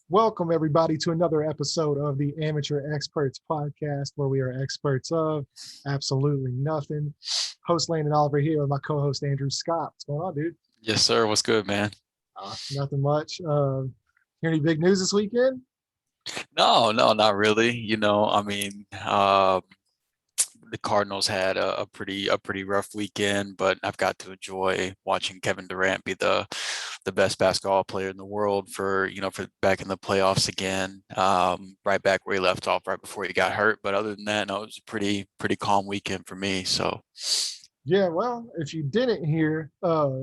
Welcome, everybody, to another episode of the Amateur Experts Podcast, where we are experts of absolutely nothing. Host Landon Oliver here with my co host Andrew Scott. What's going on, dude? Yes, sir. What's good, man? Nothing much. Hear any big news this weekend? No, no, not really. The Cardinals had a pretty rough weekend, but I've got to enjoy watching Kevin Durant be the best basketball player in the world for back in the playoffs again. Right back where he left off right before he got hurt. But other than that, no, it was a pretty calm weekend for me. So Yeah, well, if you didn't hear, your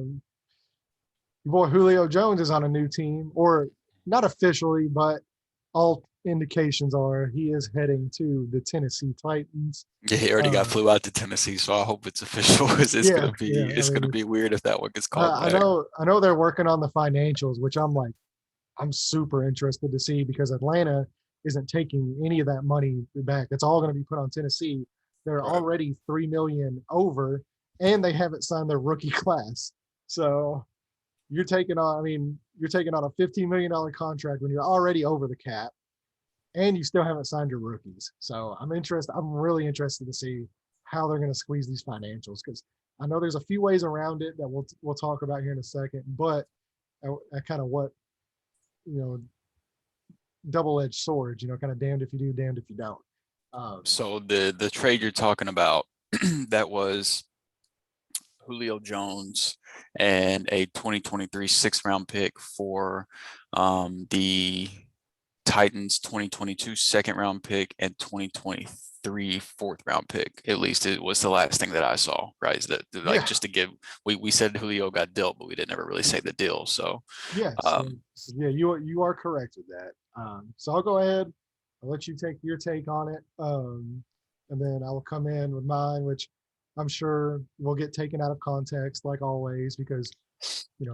boy Julio Jones is on a new team, or not officially, but all indications are he is heading to the Tennessee Titans. yeah, he already got Uh, flew out to Tennessee, so I hope it's official because it's yeah, gonna be yeah. I it's gonna mean, be weird if that one gets called I back. know, I know they're working on the financials, which I'm super interested to see because Atlanta isn't taking any of that money back. It's all going to be put on Tennessee. They're Right. already 3 million over, and they haven't signed their rookie class. So you're taking on a $15 million contract when you're already over the cap, and you still haven't signed your rookies. So I'm interested. I'm really interested to see how they're going to squeeze these financials because I know there's a few ways around it that we'll talk about here in a second, but I kind of what you know double-edged swords, kind of damned if you do, damned if you don't. Um, So the trade you're talking about that was Julio Jones and a 2023 sixth-round pick for the Titans 2022 second-round pick and 2023 fourth-round pick. At least it was the last thing that I saw. Right? Is that like yeah, just to give? We said Julio got dealt, but we didn't ever really say the deal. So yes, um, yeah, you are correct with that. So I'll go ahead. I'll let you take your take on it, and then I will come in with mine, which I'm sure will get taken out of context, like always, because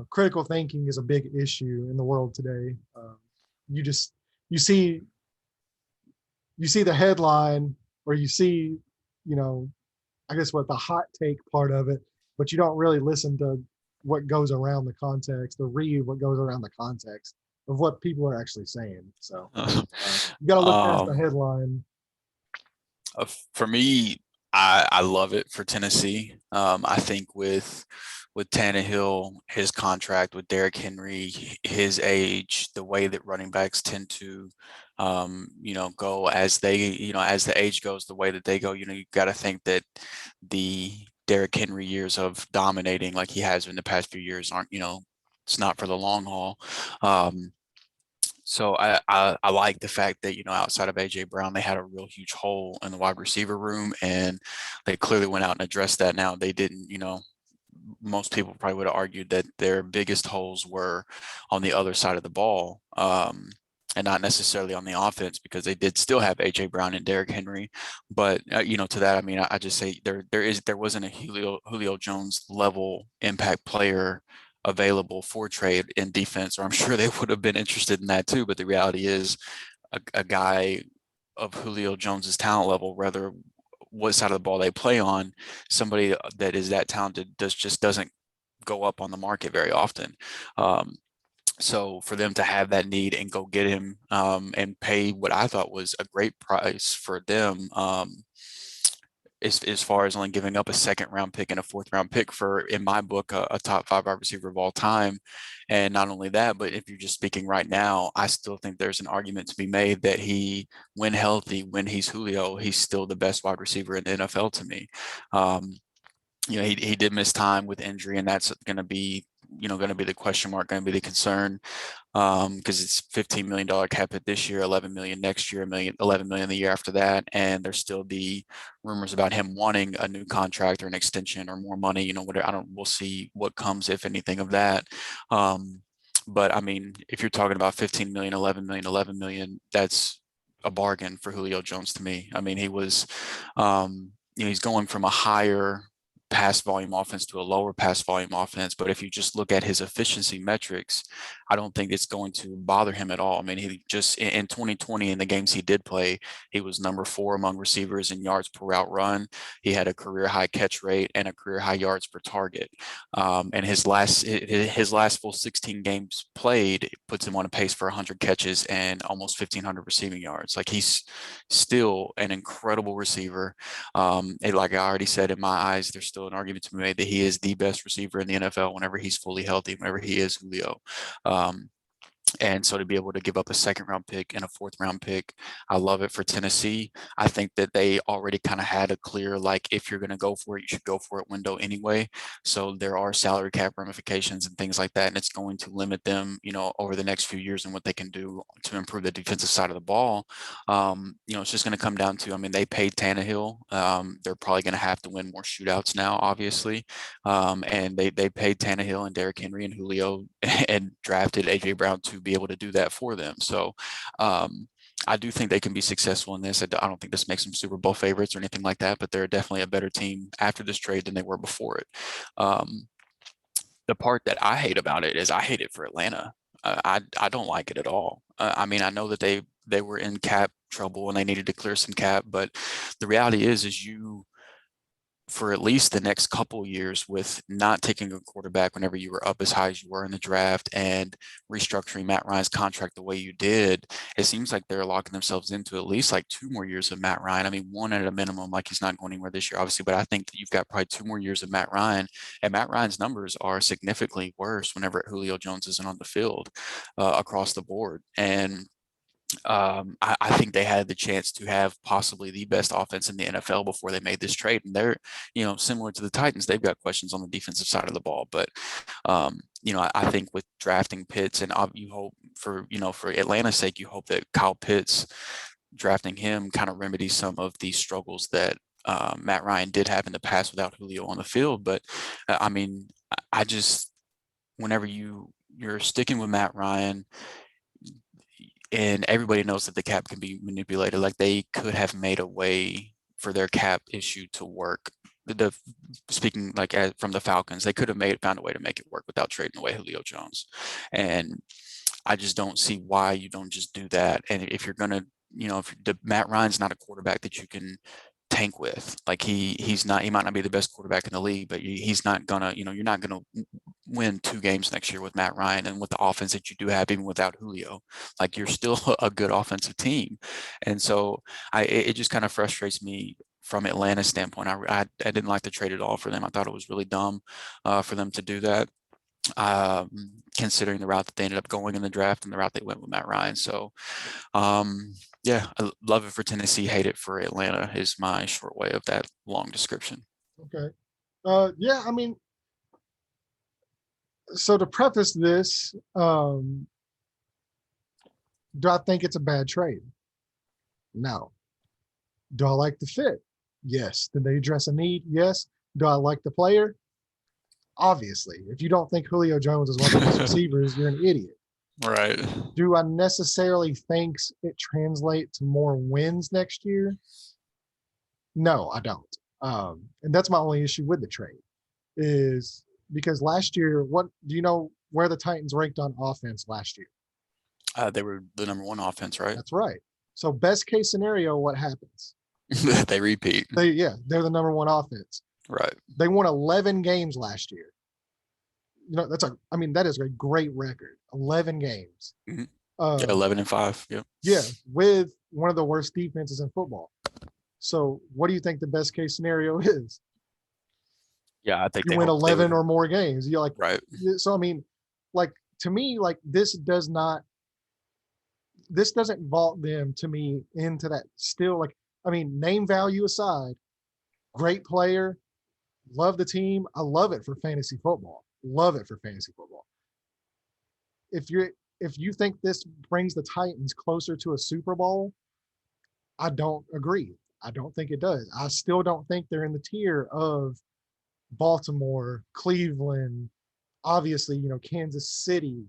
critical thinking is a big issue in the world today. You just you see you see the headline, or you see, you know, I guess what the hot take part of it, but you don't really listen to what goes around the context or read what goes around the context of what people are actually saying. So you got to look past the um, headline. for me, I love it for Tennessee. I think with Tannehill, his contract with Derrick Henry, his age, the way that running backs tend to, go as as the age goes, the way that they go. You got to think that the Derrick Henry years of dominating, like he has in the past few years, aren't it's not for the long haul. Um, so I like the fact that, outside of AJ Brown, they had a real huge hole in the wide receiver room, and they clearly went out and addressed that. Now they didn't, most people probably would have argued that their biggest holes were on the other side of the ball. And not necessarily on the offense because they did still have AJ Brown and Derrick Henry, but to that I mean I just say there wasn't a Julio Jones level impact player available for trade in defense, or I'm sure they would have been interested in that too. But the reality is, a guy of Julio Jones's talent level, whether what side of the ball they play on, somebody that is that talented just doesn't go up on the market very often. Um, so for them to have that need and go get him and pay what I thought was a great price for them, as far as only giving up a second round pick and a fourth round pick for, in my book, a top five wide receiver of all time. And not only that, but if you're just speaking right now, I still think there's an argument to be made that when healthy, when he's Julio, he's still the best wide receiver in the NFL to me. Um, he did miss time with injury, and that's going to be the question mark, going to be the concern, because it's $15 million cap hit this year, 11 million next year, 11 million the year after that, and there's still the rumors about him wanting a new contract or an extension or more money. Whatever. We'll see what comes, if anything, of that. Um, but I mean, if you're talking about 15 million, 11 million, 11 million, that's a bargain for Julio Jones to me. I mean, he's going from a higher pass volume offense to a lower pass volume offense. But if you just look at his efficiency metrics, I don't think it's going to bother him at all. I mean, he just in 2020 in the games he did play, he was number 4 among receivers in yards per route run. He had a career high catch rate and a career high yards per target. And his last full 16 games played puts him on a pace for 100 catches and almost 1,500 receiving yards. Like, he's still an incredible receiver. And like I already said, in my eyes, there's still an argument to be made that he is the best receiver in the NFL whenever he's fully healthy, whenever he is Julio. Um, and so to be able to give up a 2nd-round pick and a 4th-round pick, I love it for Tennessee. I think that they already kind of had a clear, like, if you're going to go for it, you should go for it window anyway. So there are salary cap ramifications and things like that, and it's going to limit them, over the next few years and what they can do to improve the defensive side of the ball. It's just going to come down to, I mean, they paid Tannehill. They're probably going to have to win more shootouts now, obviously. And they paid Tannehill and Derrick Henry and Julio and drafted A.J. Brown to be able to do that for them. So I do think they can be successful in this. I don't think this makes them Super Bowl favorites or anything like that, but they're definitely a better team after this trade than they were before it. The part that I hate about it is I hate it for Atlanta. I don't like it at all. I mean, I know that they were in cap trouble and they needed to clear some cap, but the reality is you, for at least the next couple years, with not taking a quarterback whenever you were up as high as you were in the draft and restructuring Matt Ryan's contract the way you did, it seems like they're locking themselves into at least like 2 more years of Matt Ryan. I mean, 1 at a minimum, like he's not going anywhere this year, obviously, but I think that you've got probably 2 more years of Matt Ryan, and Matt Ryan's numbers are significantly worse whenever Julio Jones isn't on the field across the board. And I think they had the chance to have possibly the best offense in the NFL before they made this trade. And they're, similar to the Titans, they've got questions on the defensive side of the ball. But, I think with drafting Pitts, and you hope for Atlanta's sake, you hope that Kyle Pitts, drafting him, kind of remedies some of these struggles that Matt Ryan did have in the past without Julio on the field. But I mean, I just, whenever you're sticking with Matt Ryan, and everybody knows that the cap can be manipulated, like they could have made a way for their cap issue to work. Speaking like from the Falcons, they could have found a way to make it work without trading away Julio Jones. And I just don't see why you don't just do that. And if you're going to, if Matt Ryan's not a quarterback that you can tank with, like he might not be the best quarterback in the league, but he's not gonna, you're not gonna win 2 games next year with Matt Ryan and with the offense that you do have, even without Julio. Like, you're still a good offensive team. And so it just kind of frustrates me from Atlanta's standpoint. I didn't like the trade at all for them. I thought it was really dumb for them to do that, considering the route that they ended up going in the draft and the route they went with Matt Ryan. So yeah, I love it for Tennessee, hate it for Atlanta is my short way of that long description. Okay. Yeah, I mean, so to preface this, do I think it's a bad trade? No. Do I like the fit? Yes. Did they address a need? Yes. Do I like the player? Obviously. If you don't think Julio Jones is one of the best receivers, you're an idiot. Right. Do I necessarily think it translates to more wins next year? No, I don't. And that's my only issue with the trade, is because last year, what do you know where the Titans ranked on offense last year? They were the number 1 offense, right? That's right. So best case scenario, what happens? They repeat. They're the number 1 offense. Right. They won 11 games last year. That is a great record. 11 games. Mm-hmm. 11-5. Yeah. Yeah, with one of the worst defenses in football. So what do you think the best case scenario is? Yeah, I think you win 11 or more games. You're like, right. So, I mean, like, to me, like, this doesn't vault them to me into that still, like, I mean, name value aside, great player, love the team. I love it for fantasy football. Love it for fantasy football. If you think this brings the Titans closer to a Super Bowl, I don't agree. I don't think it does. I still don't think they're in the tier of Baltimore, Cleveland, obviously, Kansas City.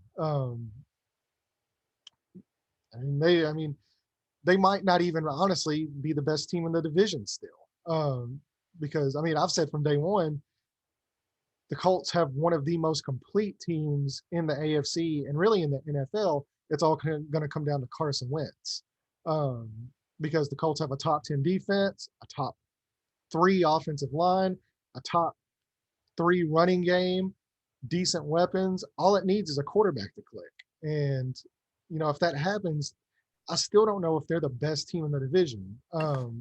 They might not even honestly be the best team in the division still. Because I've said from day one, the Colts have one of the most complete teams in the AFC and really in the NFL. It's all going to come down to Carson Wentz, um, because the Colts have a top 10 defense, a top 3 offensive line, a top 3 running game, decent weapons. All it needs is a quarterback to click. And, if that happens, I still don't know if they're the best team in the division,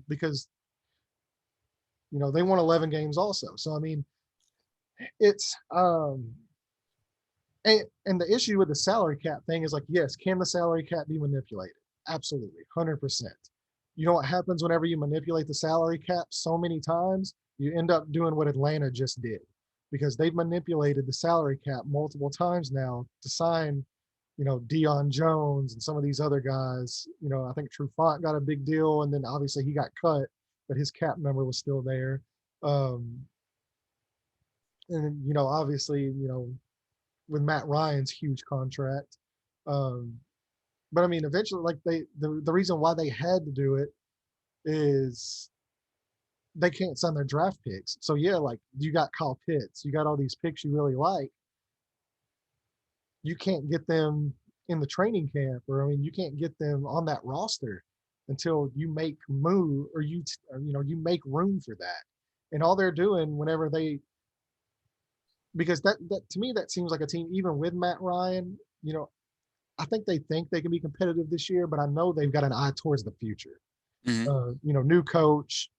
because, they won 11 games also. So, I mean, it's and the issue with the salary cap thing is like, yes, can the salary cap be manipulated? Absolutely, 100%. You know what happens whenever you manipulate the salary cap so many times? You end up doing what Atlanta just did, because they've manipulated the salary cap multiple times now to sign, Deion Jones and some of these other guys. I think Trufant got a big deal, and then obviously he got cut, but his cap number was still there. And obviously, with Matt Ryan's huge contract. But I mean, eventually, like the reason why they had to do it is they can't sign their draft picks. So yeah, like you got Kyle Pitts, you got all these picks you really like. You can't get them in the training camp, or I mean, you can't get them on that roster until you make move, or you make room for that. And all they're doing whenever they, because that to me that seems like a team, even with Matt Ryan, I think they can be competitive this year, but I know they've got an eye towards the future. Mhm. New coach,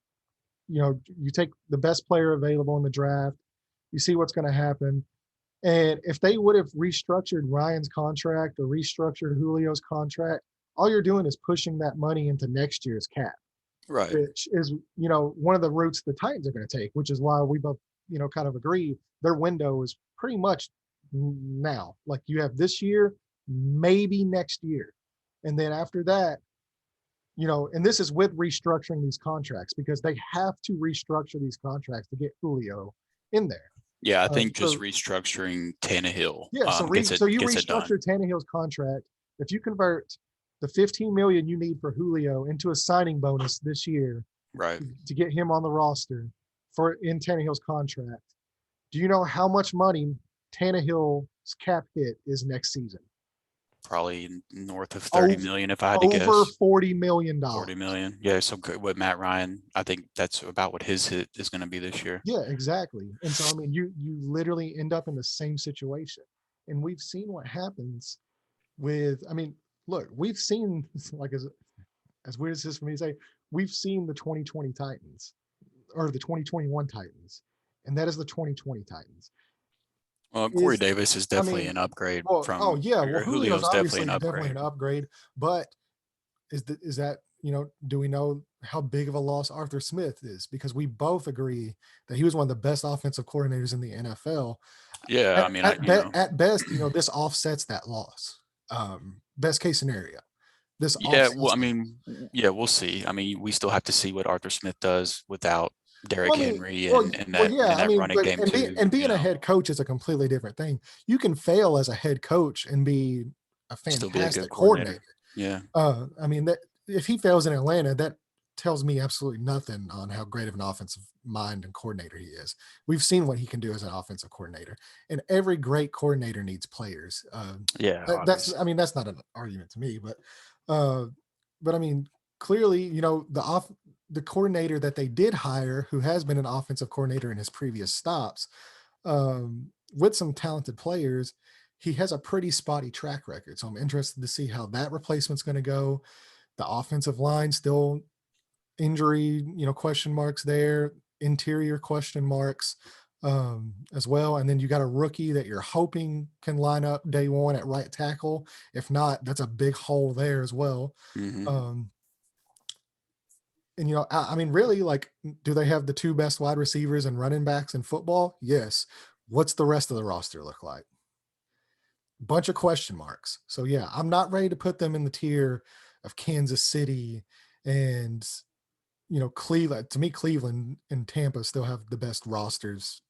you take the best player available in the draft, you see what's going to happen. And if they would have restructured Ryan's contract or restructured Julio's contract, all you're doing is pushing that money into next year's cap, Right. which is, one of the routes the Titans are going to take, which is why we both, kind of agree their window is pretty much now. Like you have this year, maybe next year. And then after that, and this is with restructuring these contracts, because they have to restructure these contracts to get Julio in there. Yeah, I think just So restructuring Tannehill yeah, so you gets it done. restructure Tannehill's contract. If you convert the 15 million you need for Julio into a signing bonus this year Right. to get him on the roster for in Tannehill's contract, do you know how much money Tannehill's cap hit is next season? Probably north of 30 Over, million if I had to over guess. $40 million. 40 million. Yeah, so good with Matt Ryan. I think that's about what his hit is going to be this year. Yeah, exactly. And so I mean, you literally end up in the same situation. And we've seen what happens with, I mean, look, we've seen, like, as weird as this for me to say, we've seen the 2020 Titans, or the 2021 Titans, and that is the 2020 Titans. Well, Corey Is, Davis is I definitely mean, an upgrade well, oh from, yeah, well, or Julio's Julio's definitely obviously an definitely upgrade. an upgrade, but is that, do we know how big of a loss Arthur Smith is? Because we both agree that he was one of the best offensive coordinators in the NFL. Yeah, I mean, At best, this offsets that loss. Best case scenario, this yeah, well, offsets I that. mean, yeah, we'll see. I mean, we still have to see what Arthur Smith does without Derrick Well, I mean, Henry well, and well, that yeah. I mean, running but game too, and being a head coach is a completely different thing. You can fail as a head coach and be a still be a good fantastic coordinator. coordinator. Yeah. I mean, that if he fails in Atlanta, that tells me absolutely nothing on how great of an offensive mind and coordinator he is. We've seen what he can do as an offensive coordinator, and every great coordinator needs players. Yeah, That's, I obviously. mean, that's not an argument to me, uh, but I mean, clearly, the coordinator that they did hire, who has been an offensive coordinator in his previous stops, with some talented players, he has a pretty spotty track record. So I'm interested to see how that replacement's going to go. The offensive line still injury, question marks there, interior question marks, as well. And then you got a rookie that you're hoping can line up day one at right tackle. If not, that's a big hole there as well. Hmm. Um, and I mean, really, like, do they have the 2 best wide receivers and running backs in football? Yes. What's the rest of the roster look like? Bunch of question marks. So yeah, I'm not ready to put them in the tier of Kansas City and Cleveland. To me, Cleveland and Tampa still have the best rosters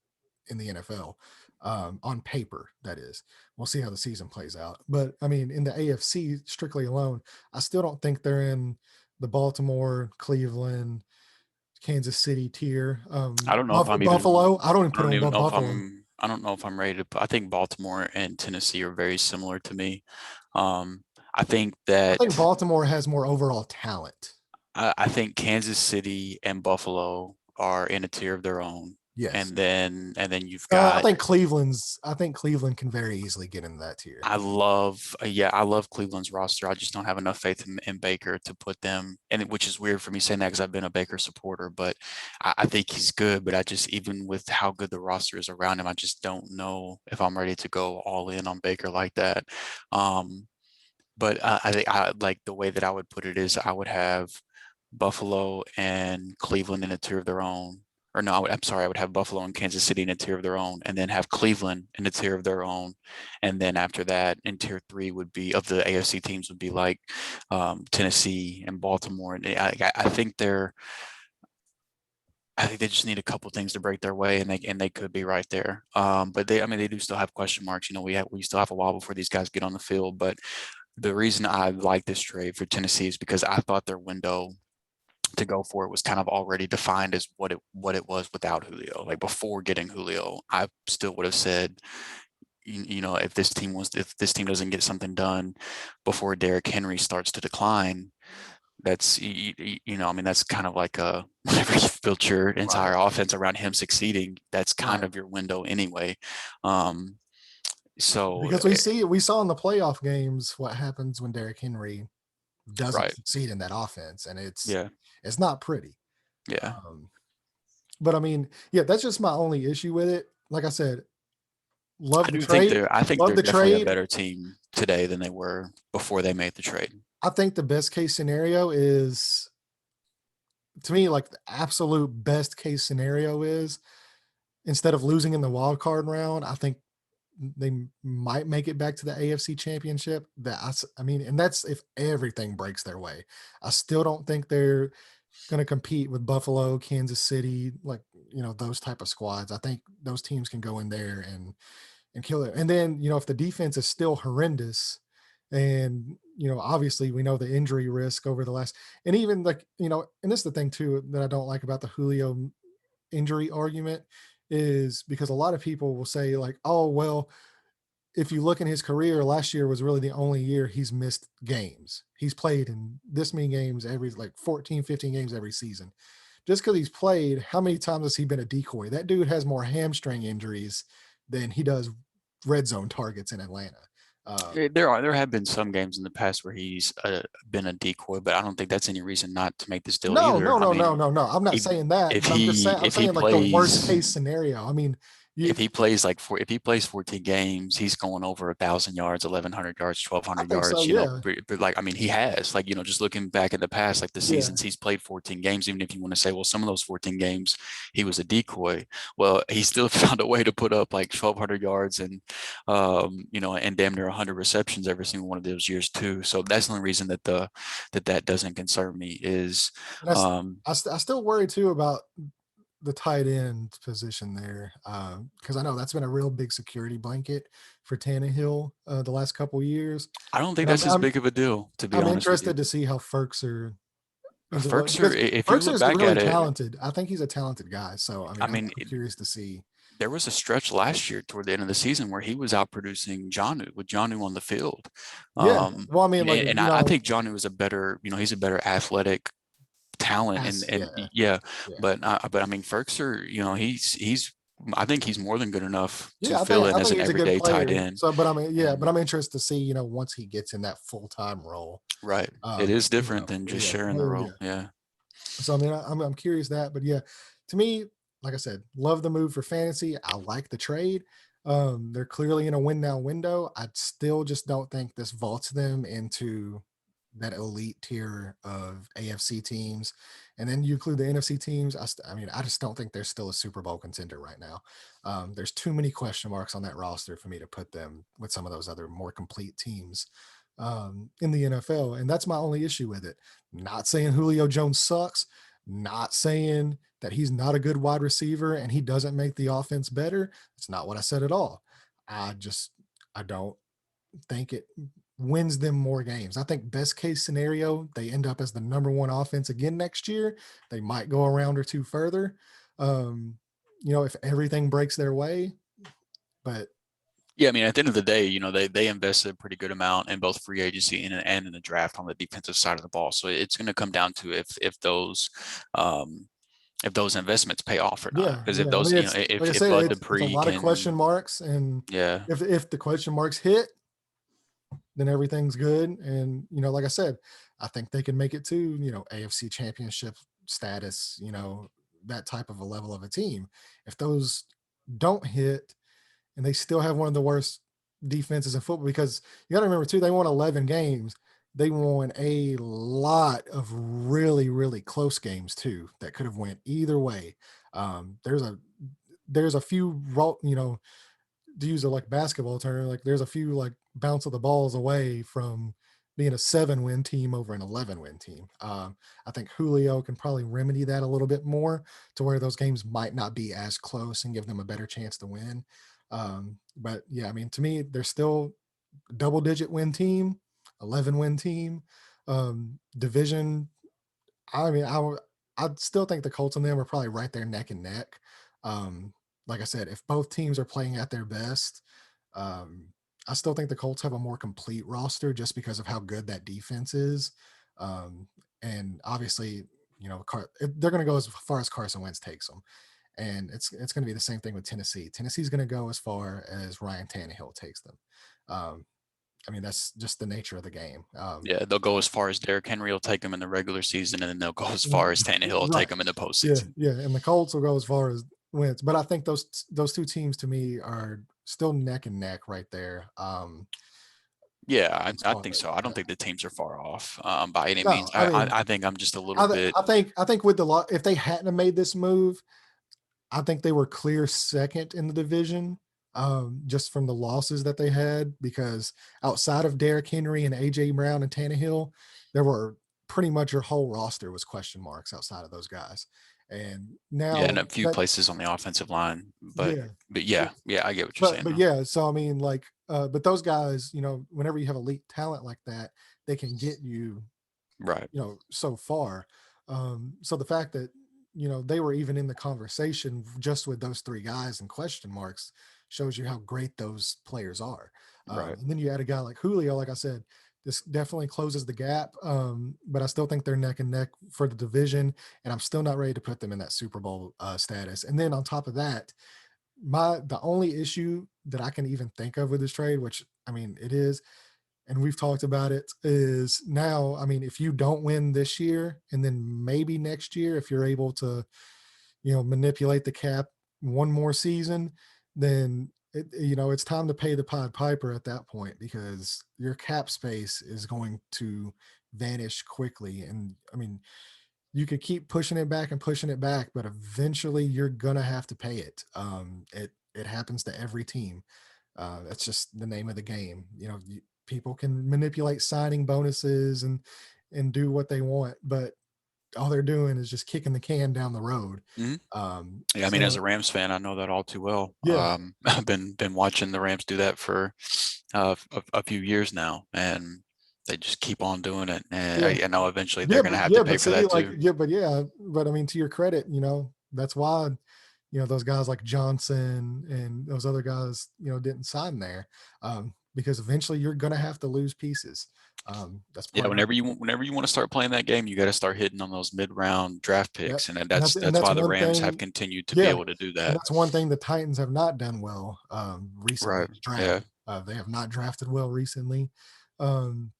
in the NFL, on paper. That is, we'll see how the season plays out. But I mean, in the AFC strictly alone, I still don't think they're in the Baltimore, Cleveland, Kansas City tier. I don't know if I'm even Buffalo, I don't even I put don't them even above know if Buffalo. I don't know if I'm ready to I think Baltimore and Tennessee are very similar to me. I think I think that Baltimore has more overall talent. I think Kansas City and Buffalo are in a tier of their own. Yes. And then you've I got think Cleveland can very easily get in that tier. I love Cleveland's roster. I just don't have enough faith in Baker to put them, which is weird for me saying that because I've been a Baker supporter, but I think he's good. But I just, even with how good the roster is around him, I just don't know if I'm ready to go all in on Baker like that. Um, but I think I like the way that I would put it is I would have Buffalo and Cleveland in a tier of their own. Or no, I'm sorry, I would have Buffalo and Kansas City in a tier of their own, and then have Cleveland in a tier of their own. And then after that, in tier three would be of the AFC teams would be like Tennessee and Baltimore. And I think they just need a couple things to break their way, and they could be right there. But I mean, they do still have question marks. You know, we still have a while before these guys get on the field. But the reason I like this trade for Tennessee is because I thought their window to go for it was kind of already defined as what it was without Julio. Like before getting Julio, I still would have said, you know, if this team doesn't get something done before Derrick Henry starts to decline, that's you know, I mean, that's kind of like a whenever you built your Right. entire offense around him succeeding, that's kind Right. of your window anyway. Um, so Because we saw in the playoff games what happens when Derrick Henry doesn't right, succeed in that offense, and yeah, it's not pretty. yeah. Um, but I mean, yeah, that's just my only issue with it. Like I said, love the trade, I think love they're the definitely a trade. better team today than they were before they made the trade. I think the best case scenario is, to me, like the absolute best case scenario is, instead of losing in the wild card round, I think they might make it back to the AFC Championship. I mean, and that's if everything breaks their way. I still don't think they're going to compete with Buffalo, Kansas City, like, those type of squads. I think those teams can go in there and kill it. And then, if the defense is still horrendous, and obviously we know the injury risk over the last, and even like, and this is the thing too that I don't like about the Julio injury argument, is because a lot of people will say like, oh well, if you look in his career, last year was really the only year he's missed games. He's played in this many games every, like 14, 15 games every season. Just because he's played, how many times has he been a decoy? That dude has more hamstring injuries than he does red zone targets in Atlanta. There have been some games in the past where he's been a decoy, but I don't think that's any reason not to make this deal No, either. no, I no, no, mean, no, no. I'm not if saying that, but I'm if he saying like the worst plays case scenario. I mean, you, if he plays 14 games, he's going over 1,000 yards, 1,100 yards, I 1,200 think so. yards. You know, Yeah, but like I mean, he has like, you know, just looking back at the past, like the yeah. seasons he's played 14 games. Even if you want to say, well, some of those 14 games he was a decoy. Well, he still found a way to put up like 1,200 yards and you know, and damn near 100 receptions every single one of those years too. So that's the only reason that that doesn't concern me is And I still worry too about the tight end position there, because I know that's been a real big security blanket for Tannehill the last couple of years, I don't think and that's as big of a deal, to be I'm honest with interested you. to see how Ferkser ends up Firkser, because if you Ferkser look is back really at it, talented. I think he's a talented guy. So I I mean, mean, I'm curious to see. there was a stretch last year toward the end of the season where he was outproducing Jonnu with Jonnu on the field. Yeah, well, I mean, like And I think Jonnu is a better, you know, he's a better athletic talent, and yeah, yeah, yeah, but I mean, Ferkser, you know, he's I think he's more than good enough to yeah. fill in I as think an he's a good everyday tight player. end. So, but I mean, yeah, but And I'm interested to see, once he gets in that full time role. right, it is different than just Yeah, sharing the oh, role. yeah. Yeah. So I mean, I'm curious that, but yeah, to me, like I said, love the move for fantasy. I like the trade. They're clearly in a win now window. I still just don't think this vaults them into that elite tier of AFC teams. And then you include the NFC teams. I mean, I just don't think they're still a Super Bowl contender right now. There's too many question marks on that roster for me to put them with some of those other more complete teams in the NFL. And that's my only issue with it. Not saying Julio Jones sucks, not saying that he's not a good wide receiver and he doesn't make the offense better. That's not what I said at all. I don't think it wins them more games. I think best case scenario, they end up as the number one offense again next year. They might go a round or two further. If everything breaks their way, But Yeah, I mean, at the end of the day, they invested a pretty good amount in both free agency and in the draft on the defensive side of the ball. So it's going to come down to um, if those investments pay off or not. yeah, Because if yeah. I those, mean, it's like I if said, Bud it's a Dupree lot of question can, marks, and yeah, if the question marks hit, then everything's good. And like I said, I think they can make it to AFC Championship status. That type of a level of a team. If those don't hit, and they still have one of the worst defenses in football, because you got to remember too, they won 11 games. They won a lot of really, really close games too that could have went either way. There's a few, to use a like basketball term, like there's a few like bounce of the balls away from being a 7-win team over an 11-win team. I think Julio can probably remedy that a little bit more to where those games might not be as close and give them a better chance to win. But yeah, I mean, to me, they're still double-digit win team, 11-win team. Division, I mean, I'd still think the Colts and them are probably right there neck and neck. Um, like I said, if both teams are playing at their best, um, I still think the Colts have a more complete roster just because of how good that defense is. Um, and obviously, they're going to go as far as Carson Wentz takes them. And it's going to be the same thing with Tennessee. Tennessee's going to go as far as Ryan Tannehill takes them. Um, I mean, that's just the nature of the game. yeah, they'll go as far as Derrick Henry will take them in the regular season, and then they'll go as Mm, far as Tannehill will take right. them in the Yeah, postseason. yeah, and the Colts will go as far as wins, but I think those two teams to me are still neck and neck right there. Yeah, As I far think as so. I don't think the teams are far off by any means. no, I mean, I think I'm just a little bit I think with the lot, if they hadn't have made this move, I think they were clear second in the division, just from the losses that they had, because outside of Derrick Henry and AJ Brown and Tannehill, there were pretty much your whole roster was question marks outside of those guys. And yeah, in now a few that, places on the offensive line, yeah, but yeah, yeah, I get what you're but saying but though. yeah, so I mean, like, but those guys, whenever you have elite talent like that, they can get you, Right. so far. So the fact that they were even in the conversation just with those three guys and question marks shows you how great those players are. Right. And then you add a guy like Julio, like I said, this definitely closes the gap. But I still think they're neck and neck for the division, and I'm still not ready to put them in that Super Bowl status. And then on top of that, the only issue that I can even think of with this trade, which I mean it is, and we've talked about it, is now, I mean, if you don't win this year and then maybe next year, if you're able to, manipulate the cap one more season, then it's time to pay the Pied Piper at that point, because your cap space is going to vanish quickly. And I mean, you could keep pushing it back and pushing it back, but eventually you're gonna have to pay it. It happens to every team. That's just the name of the game. People can manipulate signing bonuses and do what they want, but all they're doing is just kicking the can down the road. Hmm. Yeah, I mean, as So a Rams fan, I know that all too well. yeah, I've been watching the Rams do that for a few years now, and they just keep on doing it. And yeah, I know eventually they're going to have to pay but for see, that like, too. but I mean, to your credit, that's why those guys like Johnson and those other guys, didn't sign there, because eventually you're gonna have to lose pieces. That's Yeah, part of it. whenever you want to start playing that game, you got to start hitting on those mid-round draft Yep. picks, and then And that's that's why the one Rams have thing. continued to be Yeah, able to do and that. that's one thing the Titans have not done well recently, Right. is Yeah. draft. They have not drafted well recently. Um,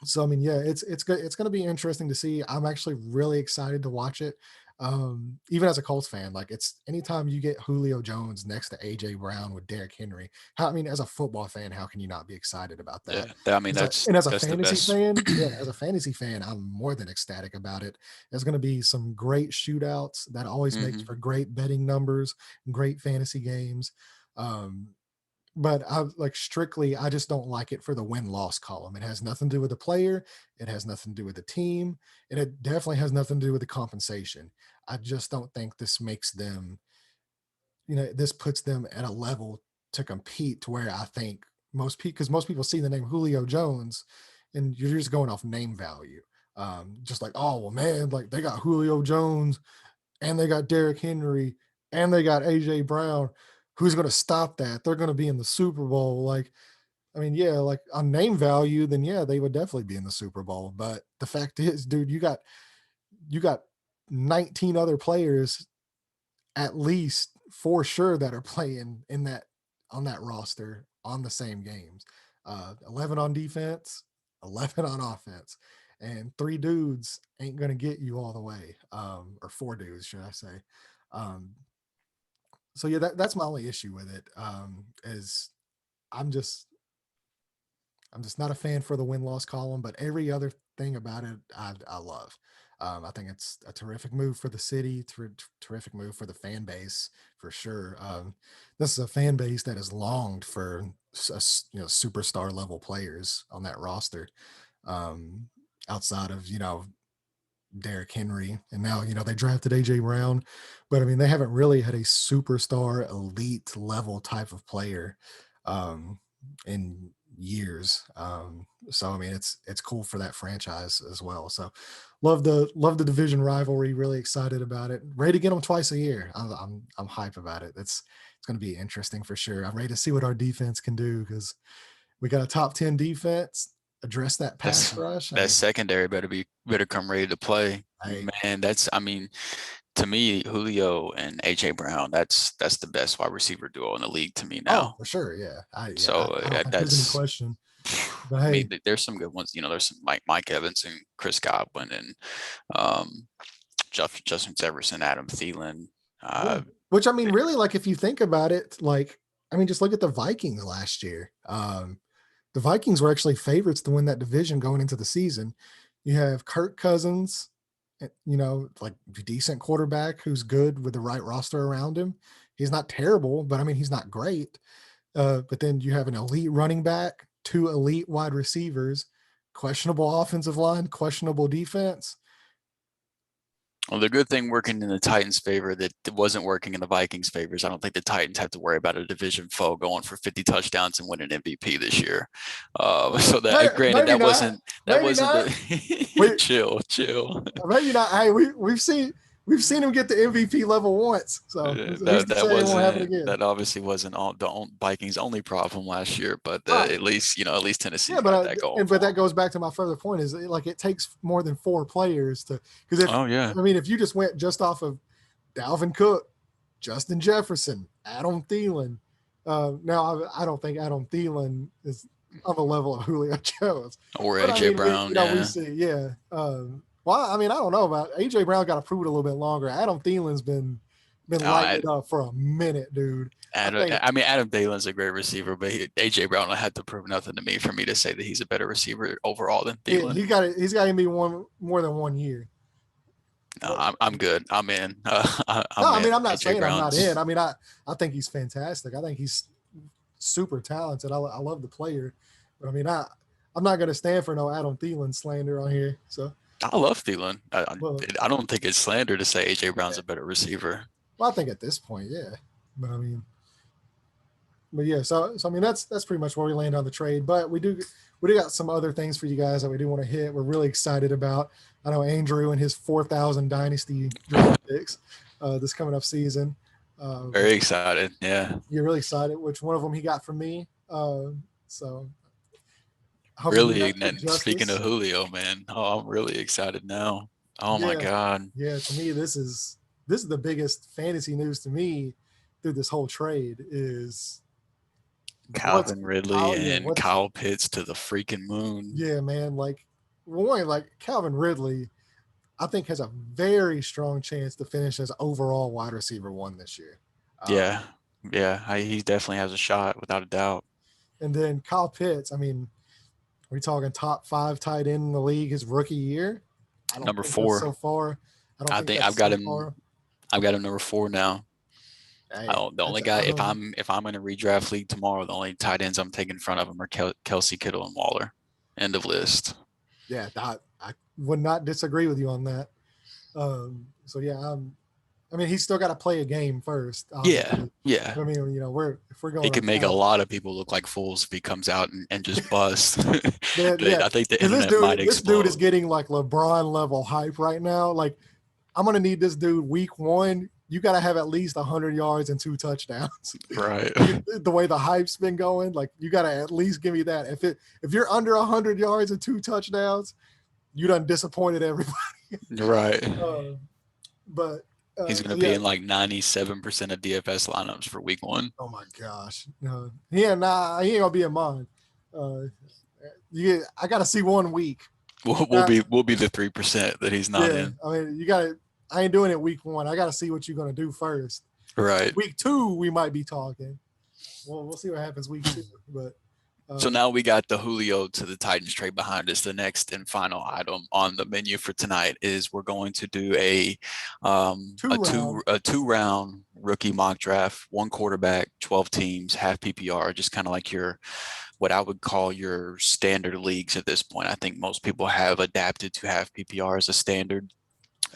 so I mean, yeah, it's good. It's going to be interesting to see. I'm actually really excited to watch it. Even as a Colts fan, like, it's anytime you get Julio Jones next to AJ Brown with Derrick Henry. How, I mean, as a football fan, how can you not be excited about Yeah. that? I mean, And as a that's the fantasy best. fan, yeah, as a fantasy fan, I'm more than ecstatic about it. There's going to be some great shootouts that always makes Hmm. for great betting numbers, great fantasy games. Um, but I like strictly, I just don't like it for the win-loss column. It has nothing to do with the player, it has nothing to do with the team, and it definitely has nothing to do with the compensation. I just don't think this makes them, this puts them at a level to compete to where I think most people, because most people see the name Julio Jones and you're just going off name value. Just like, oh well, man, like they got Julio Jones and they got Derrick Henry and they got AJ Brown. who's going to stop that? They're going to be in the Super Bowl. Like, I mean, yeah, like on name value, then yeah, they would definitely be in the Super Bowl. But the fact is, dude, you got 19 other players at least for sure that are playing in that on that roster on the same games. 11 on defense, 11 on offense, and three dudes ain't gonna get you all the way. Or four dudes, should I say? Um, so yeah, that's my only issue with it. Is I'm just I'm just not a fan for the win-loss column, but every other thing about it, I love. I think it's a terrific move for the city, terrific move for the fan base for sure. This is a fan base that has longed for superstar level players on that roster. Um, Outside of Derrick Henry, and now they drafted AJ Brown, but I mean they haven't really had a superstar elite level type of player in years. So I mean it's cool for that franchise as well. So love the division rivalry. Really excited about it. Ready to get them twice a year. I'm hype about it. It's going to be interesting for sure. I'm ready to see what our defense can do because we got a top 10 defense. Address that pass That's rush. I that mean, secondary better come ready to play. hey, Man, I mean, to me, Julio and AJ Brown, that's the best wide receiver duo in the league to me oh, now. for sure. Yeah. I So don't think there's any that's, question. But I hey, mean, there's some good ones. There's some Mike Evans and Chris Godwin and um, Justin Jefferson, Adam Thielen. yeah. Uh, Which I mean, really, like if you think about it, like I mean, just look at the Vikings last year. The Vikings were actually favorites to win that division going into the season. You have Kirk Cousins, like decent quarterback who's good with the right roster around him. He's not terrible, but I mean, he's not great. But then you have an elite running back, two elite wide receivers, questionable offensive line, questionable defense. Well, the good thing working in the Titans' favor that it wasn't working in the Vikings' favors. I don't think the Titans have to worry about a division foe going for 50 touchdowns and winning MVP this year. So that, granted, Maybe not. that Maybe wasn't not. the We chill. maybe not. Hey, we've seen him get the MVP level once, so who's to That say it won't happen wasn't again? that obviously wasn't all the Vikings' only problem last year, but Uh, at least yeah, Tennessee's got but that going but for that them. goes back to my further point is like it takes more than four players to because if Oh yeah, I mean if you just went just off of Dalvin Cook, Justin Jefferson, Adam Thielen. Now I don't think Adam Thielen is on the level of Julio Jones, or but I AJ mean Brown, we yeah. see yeah. Well, I mean I don't know about AJ Brown got to prove it a little bit longer. Adam Thielen's been lighting Uh, it up for a minute, dude. I think I mean, Adam Thielen's a great receiver, but AJ Brown will have to prove nothing to me for me to say that he's a better receiver overall than Thielen. he's got to be one more than 1 year. No, I'm good. I'm in. No, I'm I mean in. I'm not AJ saying I'm not in. Brown's I mean I think he's fantastic. I think he's super talented. I love the player, but I mean I'm not going to stand for no Adam Thielen slander on here. So I love Thielen. well, I don't think it's slander to say AJ Brown's a better receiver. I think at this point, yeah. But I mean, but yeah. So I mean that's pretty much where we land on the trade. But we do got some other things for you guys that we do want to hit. We're really excited about. I know Andrew and his 4,000 dynasty draft picks this coming up season. Very excited. Yeah. You're really excited. Which one of them he got from me? So I hope you do Really. that And quick then speaking of justice. Julio, man, oh, I'm really excited now. Oh my Yeah, God. yeah. To me, this is the biggest fantasy news to me through this whole trade is what's Calvin Ridley how yeah and what's Kyle Pitts to the freaking moon. yeah man like one like Calvin Ridley I think has a very strong chance to finish as overall wide receiver one this year. Yeah. Yeah. He definitely has a shot without a doubt. And then Kyle Pitts, I mean, are we talking top five tight end in the league his rookie year? I don't Number think that's four. so far. I don't I think think that's so far. I've got him number four now. Hey, The only guy, I don't. if I'm in a redraft league tomorrow, the only tight ends I'm taking in front of him are Kelsey, Kittle, and Waller. End of list. Yeah, I would not disagree with you on that. So yeah, I mean, he's still got to play a game first, Yeah, obviously. yeah. But I mean, if we're He going could on make a talent, lot of people look like fools if he comes out and just bust. then yeah, I think the because internet might this dude is explode. getting like LeBron level hype right now. Like, I'm gonna need this dude week one. you got to have at least 100 yards and 2 touchdowns. Right. The way the hype's been going, like you got to at least give me that. If you're under 100 yards and 2 touchdowns, you done disappointed everybody. Right. But he's going to be in like 97% of DFS lineups for week 1. Oh my gosh. He ain't going to be in mine. I got to see 1 week. We'll be the 3% that he's not in. I mean, I ain't doing it week 1. I got to see what you're going to do first. Right. Week 2, we might be talking. Well, we'll see what happens week 2. But so now we got the Julio to the Titans trade behind us. The next and final item on the menu for tonight is we're going to do a 2-round rookie mock draft, 1 quarterback, 12 teams, half PPR, just kind of like what I would call your standard leagues at this point. I think most people have adapted to half PPR as a standard.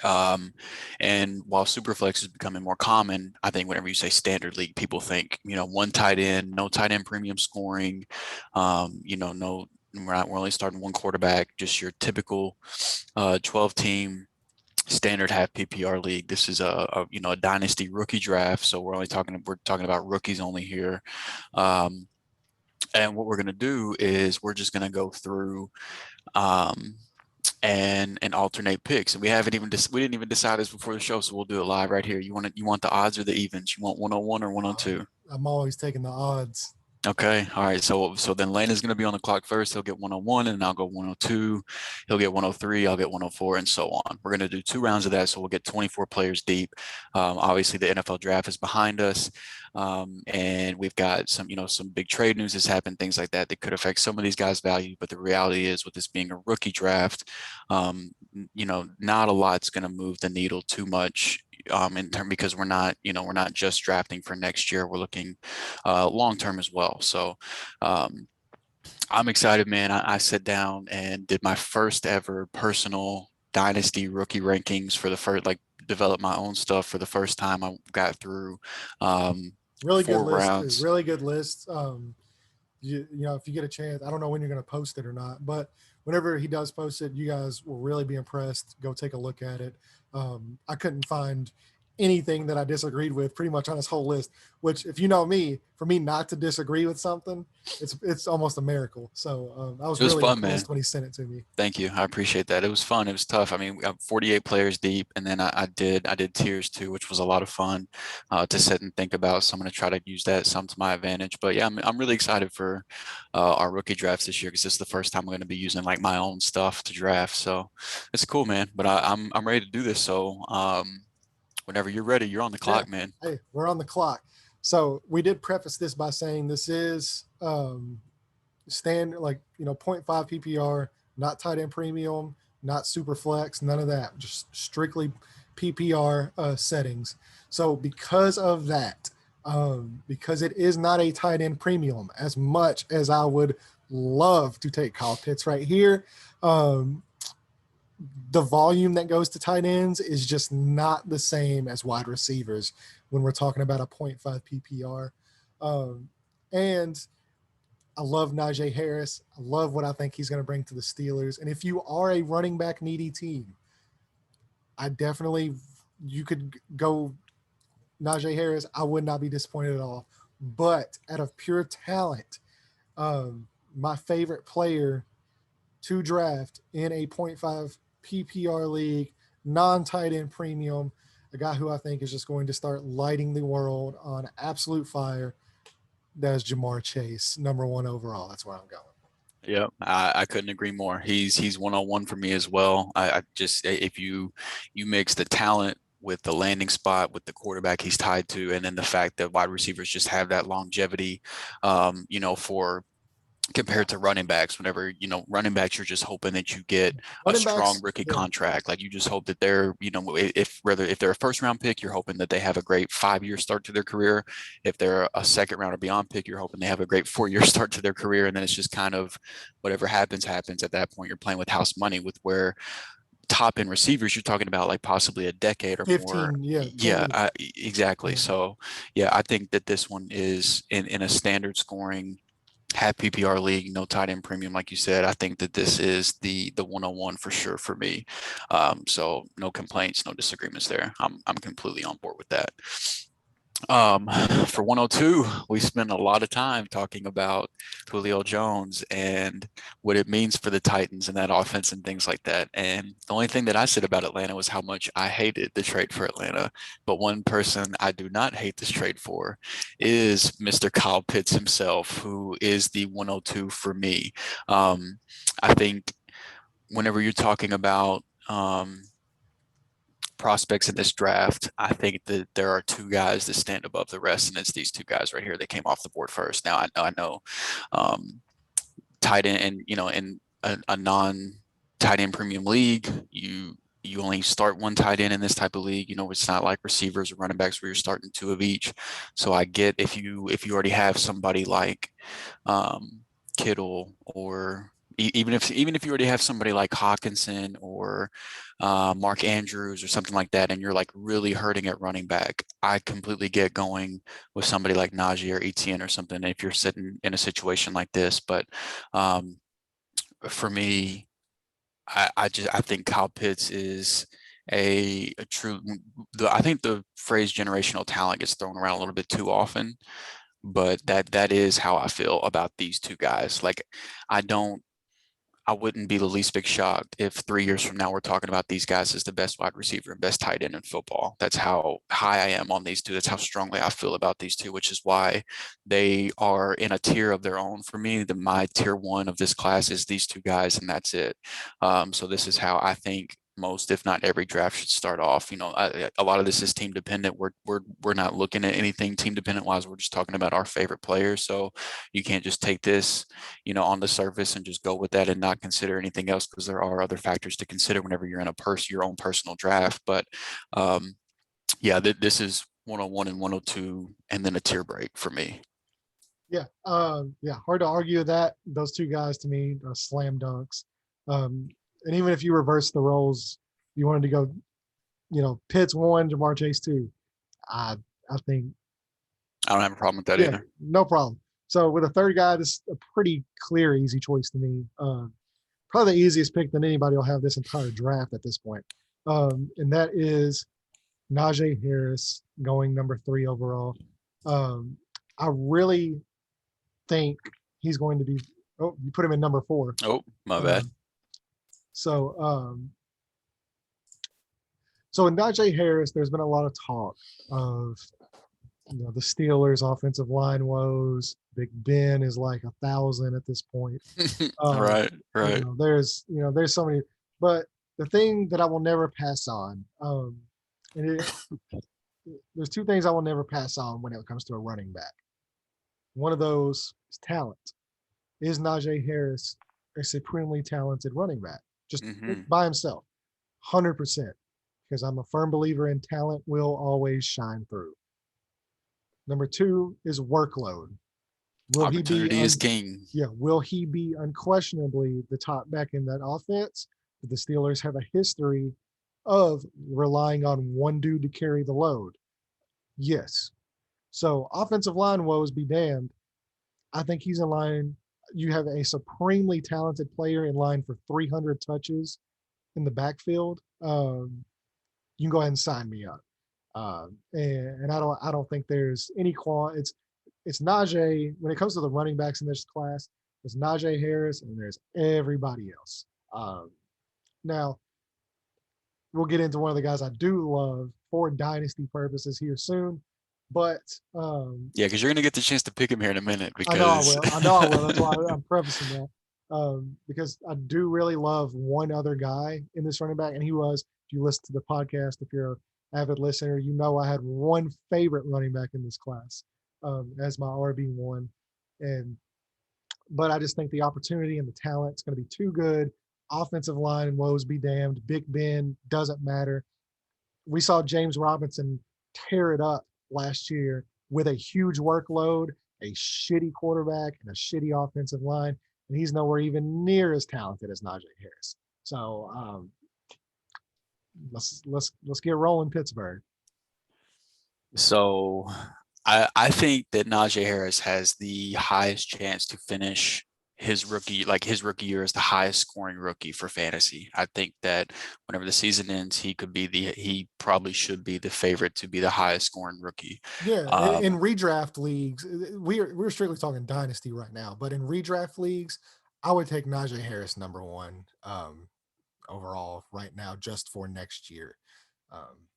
And while Superflex is becoming more common, I think whenever you say standard league, people think, 1 tight end, no tight end premium scoring, no, we're only starting 1 quarterback, just your typical 12 team standard half PPR league. This is a dynasty rookie draft. So we're talking about rookies only here. And what we're going to do is we're just going to go through, and alternate picks. And we didn't even decide this before the show, so we'll do it live right here. You want the odds or the evens? You want 101 or 102? I'm always taking the odds. Okay. All right. So then Landon's going to be on the clock first. He'll get 101 and I'll go 102. He'll get 103. I'll get 104 and so on. We're going to do 2 rounds of that. So we'll get 24 players deep. Obviously the NFL draft is behind us. And we've got some big trade news has happened, things like that could affect some of these guys' value. But the reality is, with this being a rookie draft, not a lot's going to move the needle too much. Because we're not just drafting for next year. We're looking long term as well. So I'm excited, man. I sat down and did my first ever personal Dynasty rookie rankings for the first, developed my own stuff for the first time. I got through really 4 good rounds. list. Really good list. If you get a chance, I don't know when you're going to post it or not, but whenever he does post it, you guys will really be impressed. Go take a look at it. I couldn't find anything that I disagreed with pretty much on his whole list, which, if you know me, for me not to disagree with something, it's almost a miracle. So I was really fun, impressed man. when he sent it to me. Thank you. I appreciate that. It was fun. It was tough. I mean, we got 48 players deep, and then I did tiers too, which was a lot of fun to sit and think about. So I'm going to try to use that some to my advantage. But yeah, I'm really excited for our rookie drafts this year, because this is the first time I'm going to be using my own stuff to draft. So it's cool, man. But I'm ready to do this. So whenever you're ready, you're on the clock, man. Hey, we're on the clock. So we did preface this by saying this is standard, 0.5 PPR, not tight end premium, not super flex, none of that, just strictly PPR settings. So because of that, because it is not a tight end premium, as much as I would love to take Kyle Pitts right here, the volume that goes to tight ends is just not the same as wide receivers when we're talking about a 0.5 PPR. And I love Najee Harris. I love what I think he's going to bring to the Steelers. And if you are a running back needy team, you could go Najee Harris. I would not be disappointed at all. But out of pure talent, my favorite player to draft in a 0.5 PPR league, non-tight end premium, a guy who I think is just going to start lighting the world on absolute fire. That's Jamar Chase, number 1 overall. That's where I'm going. Yeah, I couldn't agree more. He's 101 for me as well. I just, if you mix the talent with the landing spot, with the quarterback he's tied to, and then the fact that wide receivers just have that longevity, for compared to running backs. Whenever, running backs, you're just hoping that you get a strong rookie contract. Like, you just hope that they're, if they're a first round pick, you're hoping that they have a great 5-year start to their career. If they're a second round or beyond pick, you're hoping they have a great 4-year start to their career. And then it's just kind of whatever happens at that point. You're playing with house money, with where top end receivers, you're talking about like possibly a decade or 15, more. Exactly. So yeah, I think that this one is in a standard scoring half PPR league, no tight end premium, like you said, I think that this is the 101 for sure for me. So no complaints, no disagreements there. I'm completely on board with that. For 102, we spent a lot of time talking about Julio Jones and what it means for the Titans and that offense and things like that. And the only thing that I said about Atlanta was how much I hated the trade for Atlanta. But one person I do not hate this trade for is Mr. Kyle Pitts himself, who is the 102 for me. I think whenever you're talking about prospects in this draft, I think that there are two guys that stand above the rest, and it's these two guys right here that came off the board first. Now I know tight end, and in a non tight end premium league, you only start one tight end in this type of league. It's not like receivers or running backs where you're starting two of each. So I get if you already have somebody like Kittle, or even if you already have somebody like Hawkinson or Mark Andrews or something like that, and you're like really hurting at running back, I completely get going with somebody like Najee or Etienne or something if you're sitting in a situation like this. But for me, I think Kyle Pitts is a true. I think the phrase generational talent gets thrown around a little bit too often, but that is how I feel about these two guys. Like, I don't I wouldn't be the least bit shocked if 3 years from now we're talking about these guys as the best wide receiver and best tight end in football. That's how high I am on these two. That's how strongly I feel about these two, which is why they are in a tier of their own for me. My tier one of this class is these two guys, and that's it. So this is how I think most, if not every draft should start off. A lot of this is team dependent. We're not looking at anything team dependent wise. We're just talking about our favorite players. So you can't just take this, on the surface and just go with that and not consider anything else, because there are other factors to consider whenever you're in your own personal draft. But yeah, this is 101 and 102, and then a tier break for me. Yeah, hard to argue with that. Those two guys to me are slam dunks. And even if you reverse the roles, you wanted to go, Pitts 1, Jamar Chase 2. I think, I don't have a problem with that yeah, either. no problem. So with a third guy, this is a pretty clear, easy choice to me. Probably the easiest pick that anybody will have this entire draft at this point. And that is Najee Harris going number 3 overall. I really think he's going to be. Oh, you put him in number 4. Oh, my bad. So in Najee Harris, there's been a lot of talk of the Steelers' offensive line woes. Big Ben is like 1,000 at this point. Right. There's so many. But the thing that I will never pass on, there's two things I will never pass on when it comes to a running back. One of those is talent. Is Najee Harris a supremely talented running back, just by himself? 100%. Because I'm a firm believer in talent will always shine through. Number 2 is workload. Opportunity is king. Yeah, will he be unquestionably the top back in that offense? The Steelers have a history of relying on one dude to carry the load. Yes. So offensive line woes be damned. I think he's in line. You have a supremely talented player in line for 300 touches in the backfield. You can go ahead and sign me up. And I don't think there's any it's Najee. When it comes to the running backs in this class, there's Najee Harris and there's everybody else. Now we'll get into one of the guys I do love for dynasty purposes here soon. But yeah, because you're gonna get the chance to pick him here in a minute. Because I know I will. That's why I'm prefacing that. Because I do really love one other guy in this running back, and he was. If you listen to the podcast, if you're an avid listener, I had one favorite running back in this class as my RB1, but I just think the opportunity and the talent is going to be too good. Offensive line and woes be damned. Big Ben doesn't matter. We saw James Robinson tear it up last year with a huge workload, a shitty quarterback, and a shitty offensive line, and he's nowhere even near as talented as Najee Harris. So let's get rolling, Pittsburgh. So I think that Najee Harris has the highest chance to finish his rookie year as the highest scoring rookie for fantasy. I think that whenever the season ends, he probably should be the favorite to be the highest scoring rookie. Yeah, in Um, redraft leagues, we're strictly talking dynasty right now, but in redraft leagues, I would take Najee Harris number one overall right now just for next year. Um,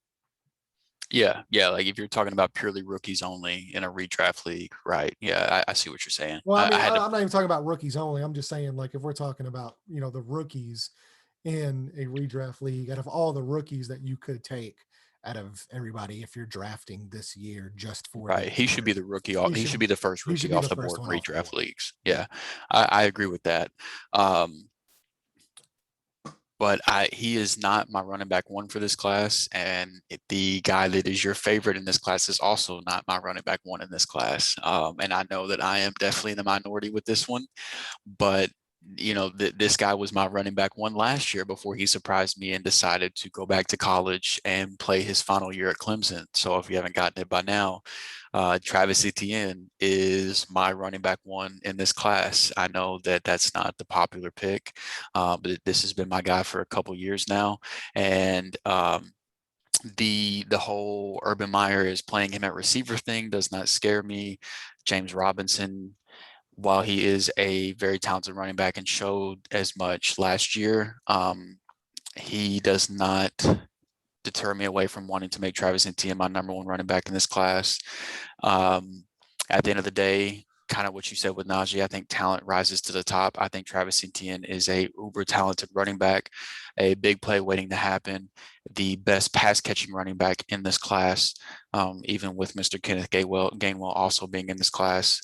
yeah, like if you're talking about purely rookies only in a redraft league, right? Yeah, I see what you're saying. well, I I mean, had to I'm not even talking about rookies only. I'm just saying, like, if we're talking about the rookies in a redraft league, out of all the rookies that you could take out of everybody, if you're drafting this year just for Right. this He should be year, the rookie. he He should should be the first he should rookie be off the the first board in one off the redraft board. leagues. Yeah, I agree with that. Um, but he is not my running back one for this class, and the guy that is your favorite in this class is also not my running back one in this class. And I know that I am definitely in the minority with this one, but this guy was my running back one last year before he surprised me and decided to go back to college and play his final year at Clemson. So if you haven't gotten it by now, Travis Etienne is my running back one in this class. I know that that's not the popular pick, but this has been my guy for a couple years now, and the whole Urban Meyer is playing him at receiver thing does not scare me. James Robinson, while he is a very talented running back and showed as much last year, he does not deter me away from wanting to make Travis Etienne my number one running back in this class. Um, at the end of the day, kind of what you said with Najee, I think talent rises to the top. I think Travis Etienne is a uber talented running back, a big play waiting to happen, the best pass catching running back in this class, even with Mr. Kenneth Gainwell also being in this class.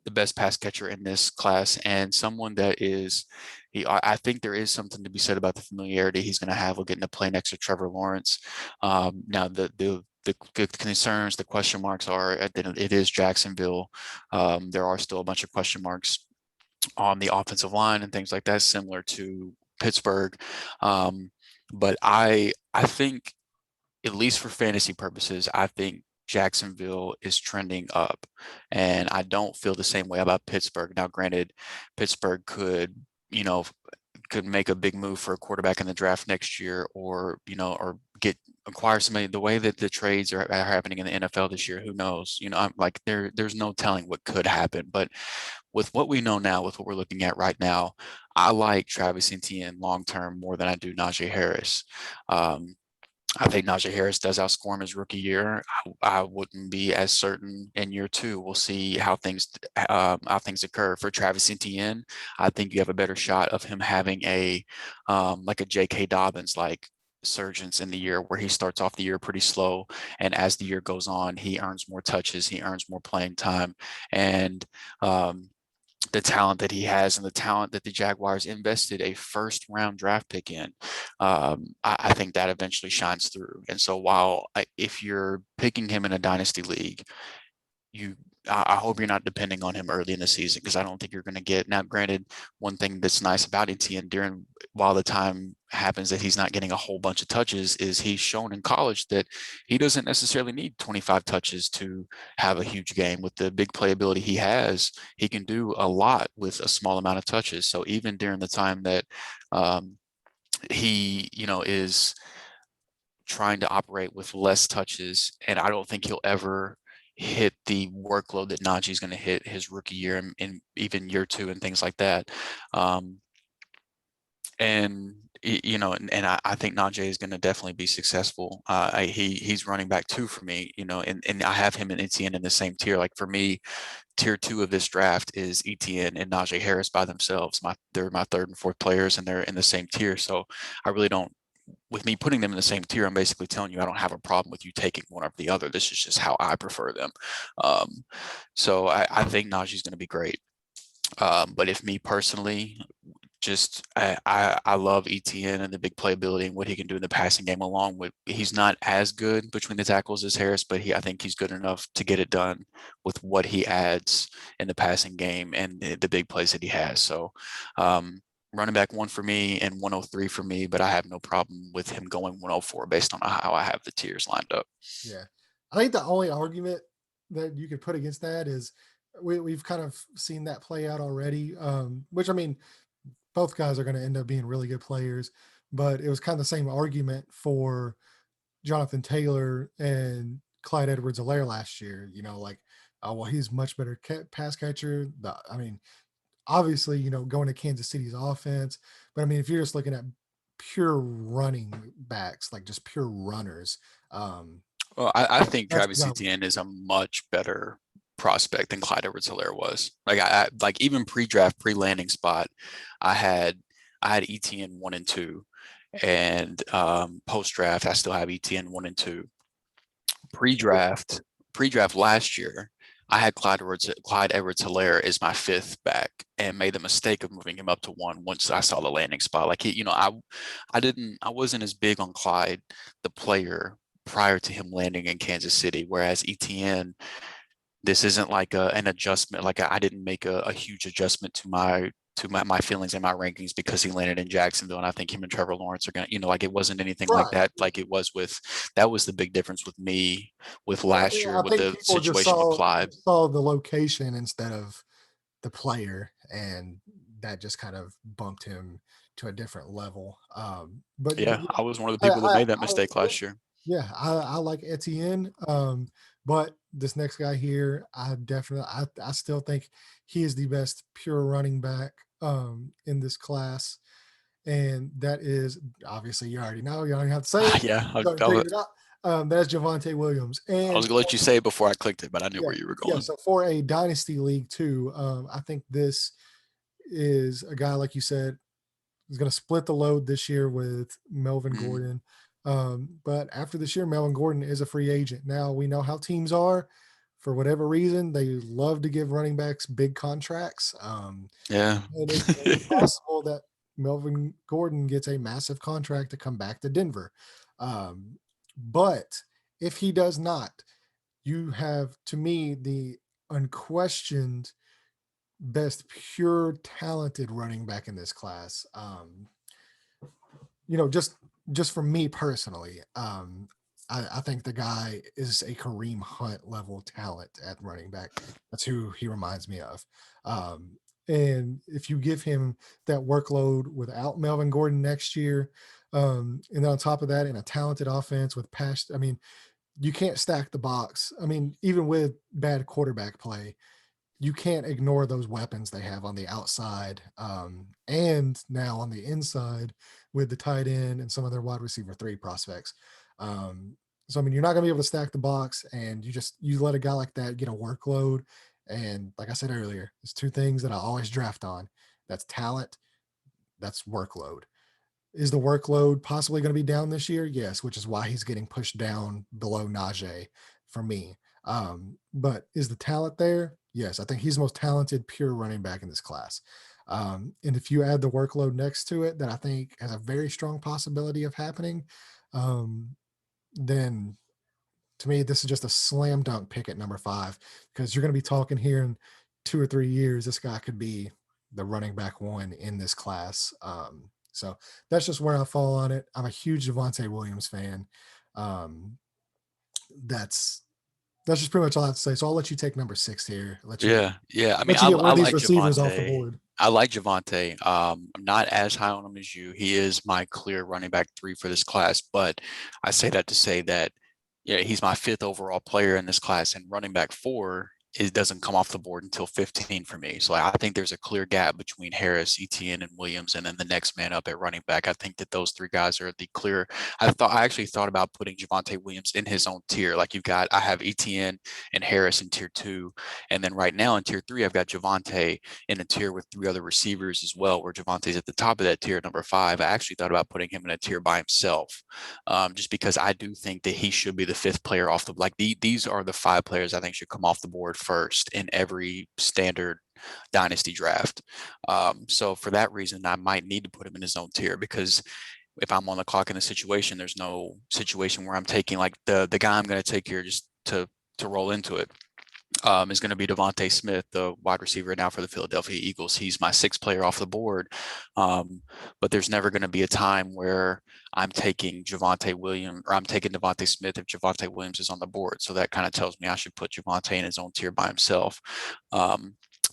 The best pass catcher in this class, and someone that is I think there is something to be said about the familiarity he's going to have with getting to play next to Trevor Lawrence. Now the concerns, the question marks are it is Jacksonville. There are still a bunch of question marks on the offensive line and things like that, similar to Pittsburgh. Um, but I think, at least for fantasy purposes, I think Jacksonville is trending up. And I don't feel the same way about Pittsburgh. Now, granted, Pittsburgh could make a big move for a quarterback in the draft next year, or acquire somebody. The way that the trades are happening in the NFL this year, who knows? I'm like there's no telling what could happen. But with what we know now, with what we're looking at right now, I like Travis Etienne long term more than I do Najee Harris. Um, I think Najee Harris does outscore him his rookie year. I wouldn't be as certain in year two. We'll see how things occur for Travis Etienne. I think you have a better shot of him having like a J.K. Dobbins like surgence in the year, where he starts off the year pretty slow, and as the year goes on, he earns more touches, he earns more playing time, and um, the talent that he has and the talent that the Jaguars invested a first round draft pick in, I think that eventually shines through. And so if you're picking him in a dynasty league, you I hope you're not depending on him early in the season, because I don't think you're going to get. Now, granted, one thing that's nice about Etienne while the time happens that he's not getting a whole bunch of touches, is he's shown in college that he doesn't necessarily need 25 touches to have a huge game. With the big playability he has, he can do a lot with a small amount of touches. So even during the time that um, he, is trying to operate with less touches, and I don't think he'll ever hit the workload that Najee's going to hit his rookie year and even year two and things like that. Um, and I think Najee is going to definitely be successful. He's running back two for me, and I have him and Etienne in the same tier. Like for me, tier two of this draft is Etienne and Najee Harris by themselves. They're my third and fourth players, and they're in the same tier. So I really don't. With me putting them in the same tier, I'm basically telling you I don't have a problem with you taking one over the other. This is just how I prefer them. Um, so I think Najee's going to be great. But if me personally, just I love ETN and the big playability and what he can do in the passing game. Along with, he's not as good between the tackles as Harris, but I think he's good enough to get it done with what he adds in the passing game and the big plays that he has. So running back one for me and 103 for me, but I have no problem with him going 104 based on how I have the tiers lined up. Yeah. I think the only argument that you could put against that is we've kind of seen that play out already. Which I mean, both guys are going to end up being really good players, but it was kind of the same argument for Jonathan Taylor and Clyde Edwards-Helaire last year. Like, oh well, he's much better pass catcher. I mean, obviously, going to Kansas City's offense, but I mean, if you're just looking at pure running backs, like just pure runners, Well, I think that's Travis the guy. Etienne is a much better prospect than Clyde Edwards-Helaire was. Like I like even pre-draft, pre-landing spot, I had Etienne 1 and 2, and post-draft I still have Etienne 1 and 2. Pre-draft, pre-draft last year, I had Clyde Edwards-Helaire as my 5th back, and made the mistake of moving him up to 1 once I saw the landing spot. Like I wasn't as big on Clyde, the player, prior to him landing in Kansas City. Whereas Etienne, this isn't like an adjustment. Like I didn't make a huge adjustment to my feelings and my rankings because he landed in Jacksonville. And I think him and Trevor Lawrence are going to, like it wasn't anything like Right. that. Like it was that was the big difference with me with last year I with think the people just situation with saw Clyde. saw the location instead of the player, and that just kind of bumped him to a different level. But Yeah, I was one of the I, people that I, made that I mistake last year. yeah, I like Etienne. But this next guy here, I still think he is the best pure running back in this class, and that is obviously you already know. You don't even have to say it. Yeah, You already figured it out. That's Javonte Williams, I was and gonna let you say it before I clicked it, but I knew yeah, where you were yeah. going. So for a dynasty league too, I think this is a guy like you said is going to split the load this year with Melvin Mhm. Gordon. But after this year, Melvin Gordon is a free agent. Now we know how teams are. For whatever reason, they love to give running backs big contracts. Yeah. And it's possible that Melvin Gordon gets a massive contract to come back to Denver. But if he does not, you have, to me, the unquestioned best pure talented running back in this class. Just for me personally, I think the guy is a Kareem Hunt level talent at running back. That's who he reminds me of. And if you give him that workload without Melvin Gordon next year, and then on top of that, in a talented offense with pass, I mean, you can't stack the box. I mean, even with bad quarterback play, you can't ignore those weapons they have on the outside, and now on the inside with the tight end and some of their wide receiver 3 prospects. So I mean, you're not going to be able to stack the box, and you let a guy like that get a workload. And like I said earlier, there's 2 things that I always draft on. That's talent. That's workload. Is the workload possibly going to be down this year? Yes, which is why he's getting pushed down below Najee for me. But is the talent there? Yes, I think he's the most talented pure running back in this class. And if you add the workload next to it, that I think has a very strong possibility of happening, then to me, this is just a slam dunk pick at number 5, because you're going to be talking here in 2 or 3 years. This guy could be the running back 1 in this class. So that's just where I fall on it. I'm a huge Javonte Williams fan. Um, that's that's just pretty much all I have to say. So I'll let you take number 6 here. Yeah. I mean, Let you get one I of these like receivers off the Javonte. board. I like Javonte. I'm not as high on him as you. He is my clear running back 3 for this class, but I say that to say that, yeah, he's my 5th overall player in this class, and running back 4 it doesn't come off the board until 15 for me. So I think there's a clear gap between Harris, Etienne, and Williams, and then the next man up at running back. I think that those 3 guys are the clear. I actually thought about putting Javonte Williams in his own tier. Like I have Etienne and Harris in tier 2, and then right now in tier 3, I've got Javonte in a tier with 3 other receivers as well, where Javonte's at the top of that tier, number 5. I actually thought about putting him in a tier by himself, just because I do think that he should be the 5th player off the, these are the 5 players I think should come off the board first in every standard dynasty draft. So for that reason, I might need to put him in his own tier, because if I'm on the clock in a situation, there's no situation where I'm taking like the guy I'm going to take here just to roll into it. is going to be Devontae Smith, the wide receiver now for the Philadelphia Eagles. He's my sixth player off the board. But there's never going to be a time where I'm taking Javonte Williams or I'm taking Devontae Smith if Javonte Williams is on the board. So that kind of tells me I should put Javonte in his own tier by himself.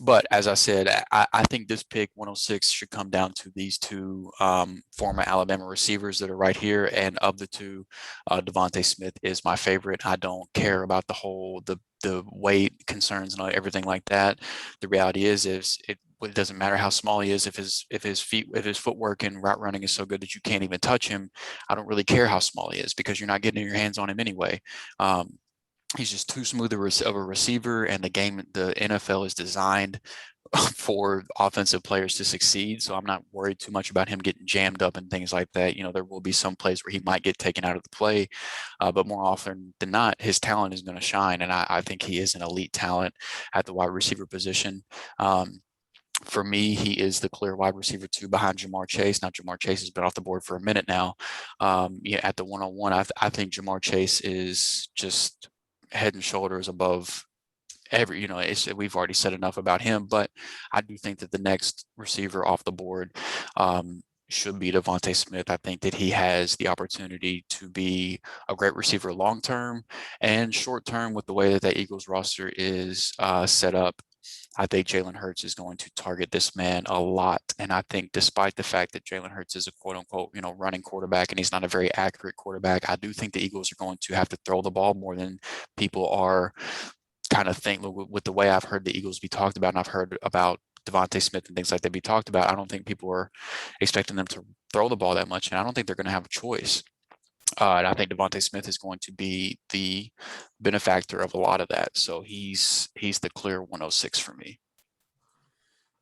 But as I said, I think this pick 106 should come down to these two former Alabama receivers that are right here. And of the two, Devontae Smith is my favorite. I don't care about the weight concerns and everything like that. The reality is it doesn't matter how small he is. If his footwork and route running is so good that you can't even touch him, I don't really care how small he is because you're not getting your hands on him anyway. He's just too smooth of a receiver, and the NFL is designed for offensive players to succeed. So I'm not worried too much about him getting jammed up and things like that. There will be some plays where he might get taken out of the play, but more often than not, his talent is going to shine. And I think he is an elite talent at the wide receiver position. For me, he is the clear wide receiver 2 behind Ja'Marr Chase. Now, Ja'Marr Chase has been off the board for a minute now. At the 101, I think Ja'Marr Chase is just head and shoulders above we've already said enough about him, but I do think that the next receiver off the board should be Devontae Smith. I think that he has the opportunity to be a great receiver long term and short term with the way that the Eagles roster is set up. I think Jalen Hurts is going to target this man a lot. And I think despite the fact that Jalen Hurts is a quote unquote, running quarterback and he's not a very accurate quarterback, I do think the Eagles are going to have to throw the ball more than people are kind of think with the way I've heard the Eagles be talked about, and I've heard about Devontae Smith and things like that be talked about. I don't think people are expecting them to throw the ball that much, and I don't think they're going to have a choice. And I think Devontae Smith is going to be the benefactor of a lot of that. So he's the clear 106 for me.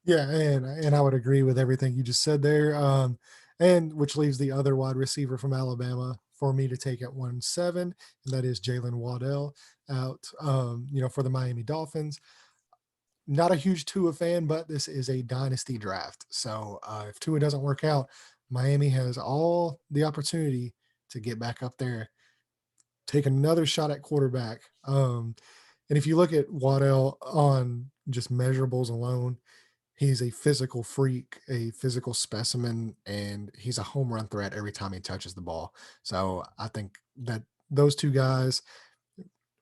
Yeah, and I would agree with everything you just said there. And which leaves the other wide receiver from Alabama for me to take at 1-7, and that is Jalen Waddell out, for the Miami Dolphins. Not a huge Tua fan, but this is a dynasty draft. So if Tua doesn't work out, Miami has all the opportunity to get back up there, take another shot at quarterback. And if you look at Waddell on just measurables alone, he's a physical freak, a physical specimen, and he's a home run threat every time he touches the ball. So I think that those two guys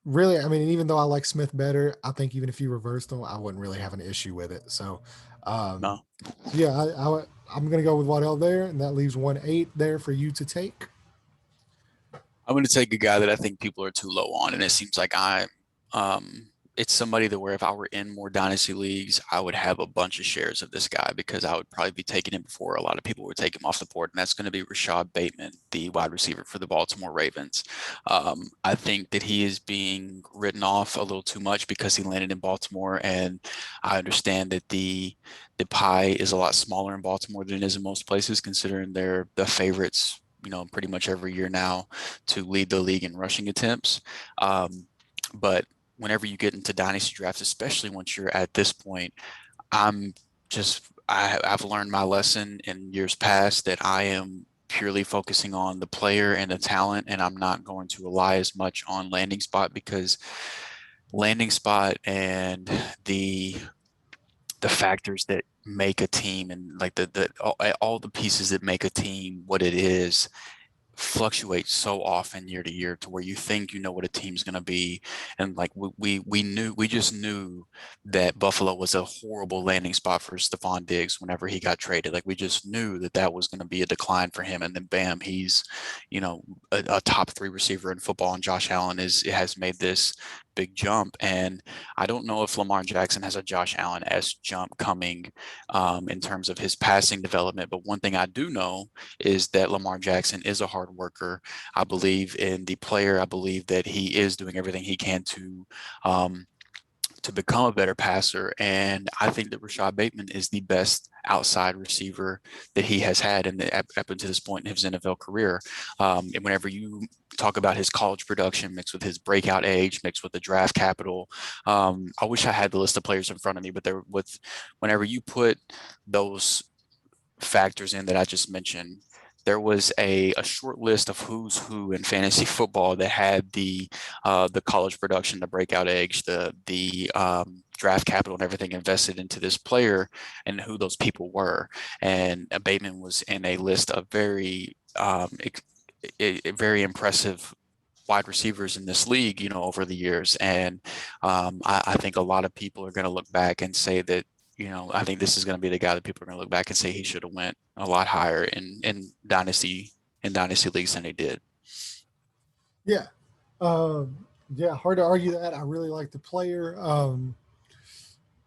really, even though I like Smith better, I think even if you reverse them, I wouldn't really have an issue with it. So, No. yeah, I'm going to go with Waddell there, and that leaves 1-8 there for you to take. I'm going to take a guy that I think people are too low on, and it seems like it's somebody that where if I were in more dynasty leagues, I would have a bunch of shares of this guy because I would probably be taking him before a lot of people would take him off the board, and that's going to be Rashad Bateman, the wide receiver for the Baltimore Ravens. I think that he is being written off a little too much because he landed in Baltimore, and I understand that the pie is a lot smaller in Baltimore than it is in most places, considering they're the favorites pretty much every year now to lead the league in rushing attempts. But whenever you get into dynasty drafts, especially once you're at this point, I've learned my lesson in years past that I am purely focusing on the player and the talent, and I'm not going to rely as much on landing spot because landing spot and the factors that make a team and like all the pieces that make a team what it is fluctuate so often year to year to where you think what a team's going to be, and like we just knew that Buffalo was a horrible landing spot for Stephon Diggs whenever he got traded. Like we just knew that was going to be a decline for him, and then bam, he's a top 3 receiver in football, and Josh Allen has made this big jump. And I don't know if Lamar Jackson has a Josh Allen-esque jump coming in terms of his passing development, but one thing I do know is that Lamar Jackson is a hard worker. I believe in the player. I believe that he is doing everything he can to become a better passer. And I think that Rashad Bateman is the best outside receiver that he has had up until this point in his NFL career. And whenever you talk about his college production mixed with his breakout age, mixed with the draft capital, I wish I had the list of players in front of me, but whenever you put those factors in that I just mentioned, there was a short list of who's who in fantasy football that had the college production, the breakout age, the draft capital and everything invested into this player, and who those people were. And Bateman was in a list of very impressive wide receivers in this league, over the years. And I think a lot of people are going to look back and say that, I think this is going to be the guy that people are going to look back and say he should have went a lot higher in dynasty leagues than he did. Yeah. Yeah, hard to argue that. I really like the player.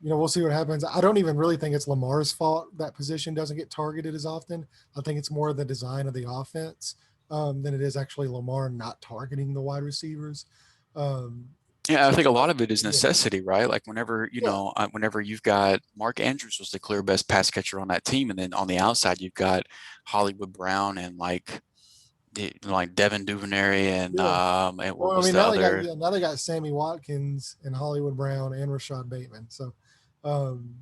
We'll see what happens. I don't even really think it's Lamar's fault that position doesn't get targeted as often. I think it's more the design of the offense than it is actually Lamar not targeting the wide receivers. Yeah, I So think a lot of it is yeah, necessity, right? Like whenever, yeah, whenever you've got Mark Andrews was the clear best pass catcher on that team, and then on the outside you've got Hollywood Brown and like Devin Duvernay yeah. and what Well, I was mean, the now they got other? now they got Sammy Watkins and Hollywood Brown and Rashad Bateman. Um,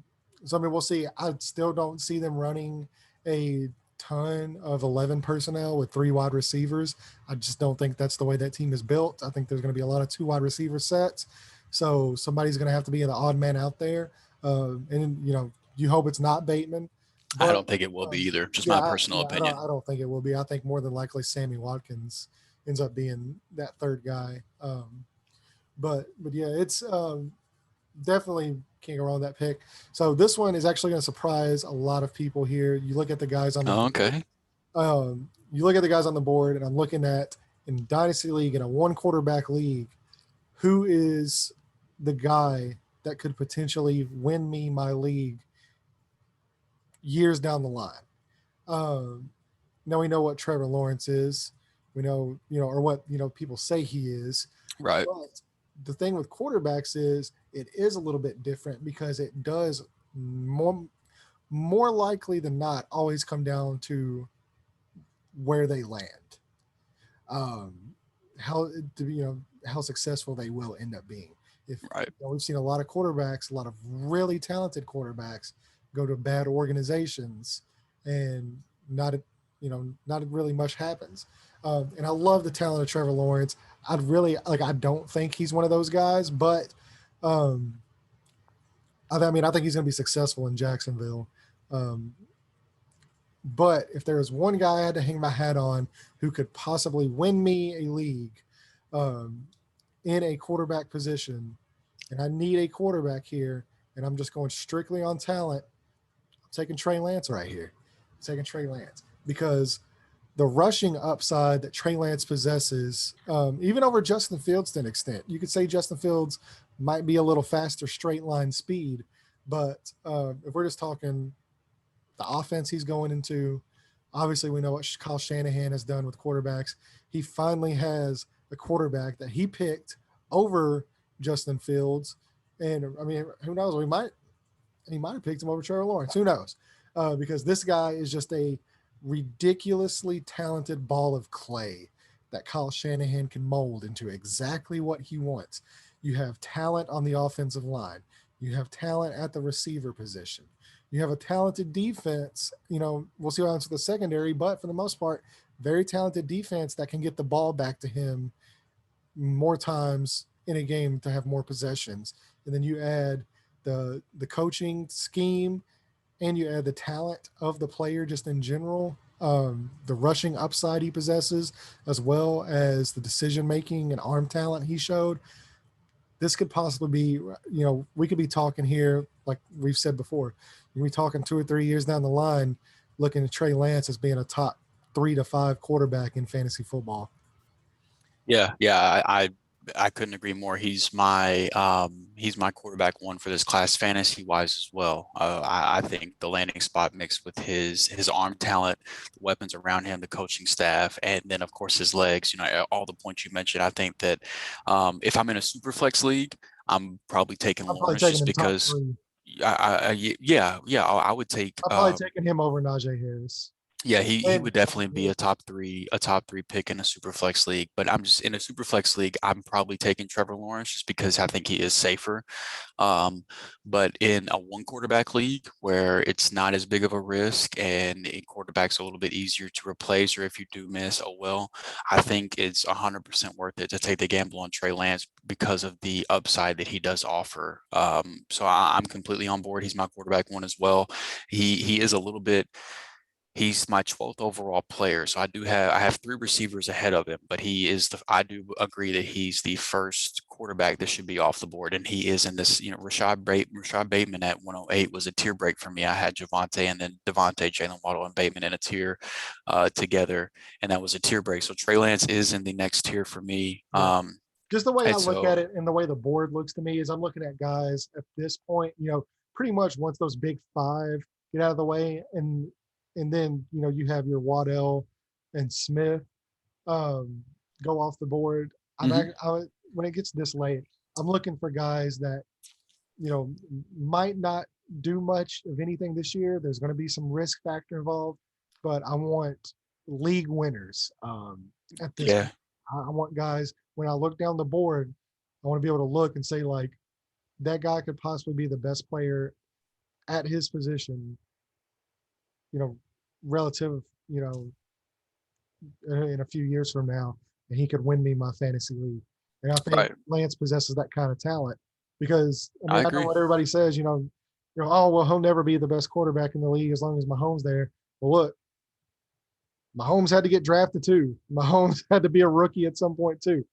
so I mean, we'll see. I still don't see them running a ton of 11 personnel with 3 wide receivers. I just don't think that's the way that team is built. I think there's going to be a lot of 2 wide receiver sets. So somebody's going to have to be the odd man out there. And you hope it's not Bateman, I but don't think it will be either. Just yeah, my personal I don't. opinion. I don't think it will be. I think more than likely Sammy Watkins ends up being that third guy. But yeah, it's definitely can't go wrong with that pick. So this one is actually going to surprise a lot of people here. You look at the guys on the Oh, board. okay. You look at the guys on the board, and I'm looking at in Dynasty League in a 1 quarterback league, who is the guy that could potentially win me my league years down the line. Um, Now we know what Trevor Lawrence is. We know, or what, people say he is. Right. But the thing with quarterbacks is it is a little bit different because it does more likely than not always come down to where they land. Um, how successful they will end up being. If Right. we've seen a lot of quarterbacks, a lot of really talented quarterbacks go to bad organizations and not really much happens. And I love the talent of Trevor Lawrence. I don't think he's one of those guys, but um, I mean, I think he's going to be successful in Jacksonville. Um, but if there was one guy I had to hang my hat on who could possibly win me a league um, in a quarterback position, and I need a quarterback here, and I'm just going strictly on talent, I'm taking Trey Lance right here. I'm taking Trey Lance because the rushing upside that Trey Lance possesses, even over Justin Fields to an extent, you could say Justin Fields might be a little faster straight line speed, but if we're just talking the offense he's going into, obviously we know what Kyle Shanahan has done with quarterbacks. He finally has a quarterback that he picked over Justin Fields, and I mean, who knows? He might have picked him over Trevor Lawrence. Who knows? Because this guy is just a ridiculously talented ball of clay that Kyle Shanahan can mold into exactly what he wants. You have talent on the offensive line. You have talent at the receiver position. You have a talented defense. We'll see what happens with the secondary, but for the most part, very talented defense that can get the ball back to him more times in a game to have more possessions. And then you add the coaching scheme and you add the talent of the player just in general, the rushing upside he possesses, as well as the decision making and arm talent he showed. This could possibly be, we could be talking here, like we've said before, we're talking 2 or 3 years down the line, looking at Trey Lance as being a top 3 to 5 quarterback in fantasy football. Yeah, yeah, I couldn't agree more. He's my quarterback one for this class fantasy wise as well. I think the landing spot mixed with his arm talent, the weapons around him, the coaching staff, and then of course his legs. All the points you mentioned. I think that if I'm in a super flex league, I'm probably taking I'm probably Lawrence taking just him top because. 3. Yeah, I would take. I'm probably taking him over Najee Harris. Yeah, he And would definitely be a top three pick in a super flex league. But I'm just in a super flex league, I'm probably taking Trevor Lawrence just because I think he is safer. Um, but in a one quarterback league where it's not as big of a risk and a quarterback's a little bit easier to replace, or if you do miss, oh well, I think it's 100% worth it to take the gamble on Trey Lance because of the upside that he does offer. So I'm completely on board. He's my quarterback one as well. He is a little bit. He's my 12th overall player, so I have three receivers ahead of him, but I do agree that he's the first quarterback that should be off the board, and he is in this. Rashad Bateman at 108 was a tier break for me. I had Javante and then Devontae, Jalen Waddle, and Bateman in a tier together, and that was a tier break. So Trey Lance is in the next tier for me. yeah, just the way I And look at so it and the way the board looks to me is I'm looking at guys at this point, pretty much once those big five get out of the way, and then you have your Waddell and Smith um, go off the board. mhm, When it gets this late, I'm looking for guys that might not do much of anything this year. There's going to be some risk factor involved, but I want league winners at this yeah, point. I want guys, when I look down the board, I want to be able to look and say, like, that guy could possibly be the best player at his position, you know, relative, in a few years from now, and he could win me my fantasy league. And I think right. Lance possesses that kind of talent because I I mean I know agree. what everybody says, oh well he'll never be the best quarterback in the league as long as Mahomes there. Well, look, Mahomes had to get drafted too. Mahomes had to be a rookie at some point too.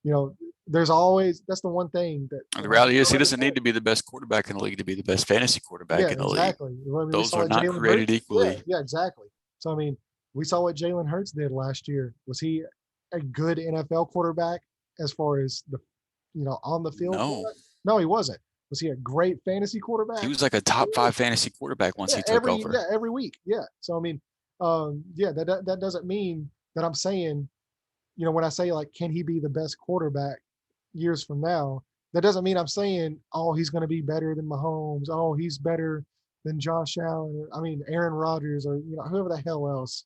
You know, there's always that's the one thing that And the like reality is, he everybody doesn't need says. to be the best quarterback in the league to be the best fantasy Yeah, quarterback in the league. exactly. I mean, we Those saw are what not Jalen created Hurts. Yeah, equally. yeah, exactly. So I mean, we saw what Jalen Hurts did last year. Was he a good NFL quarterback as far as the on the field No, quarterback? No, he wasn't. Was he a great fantasy he quarterback? was like a top five fantasy quarterback once Yeah, he took over. every week. Yeah. So I mean, yeah, that doesn't mean that I'm saying, when I say like, can he be the best quarterback years from now? That doesn't mean I'm saying, oh, he's going to be better than Mahomes. Oh, he's better than Josh Allen. I mean, Aaron Rodgers, or whoever the hell else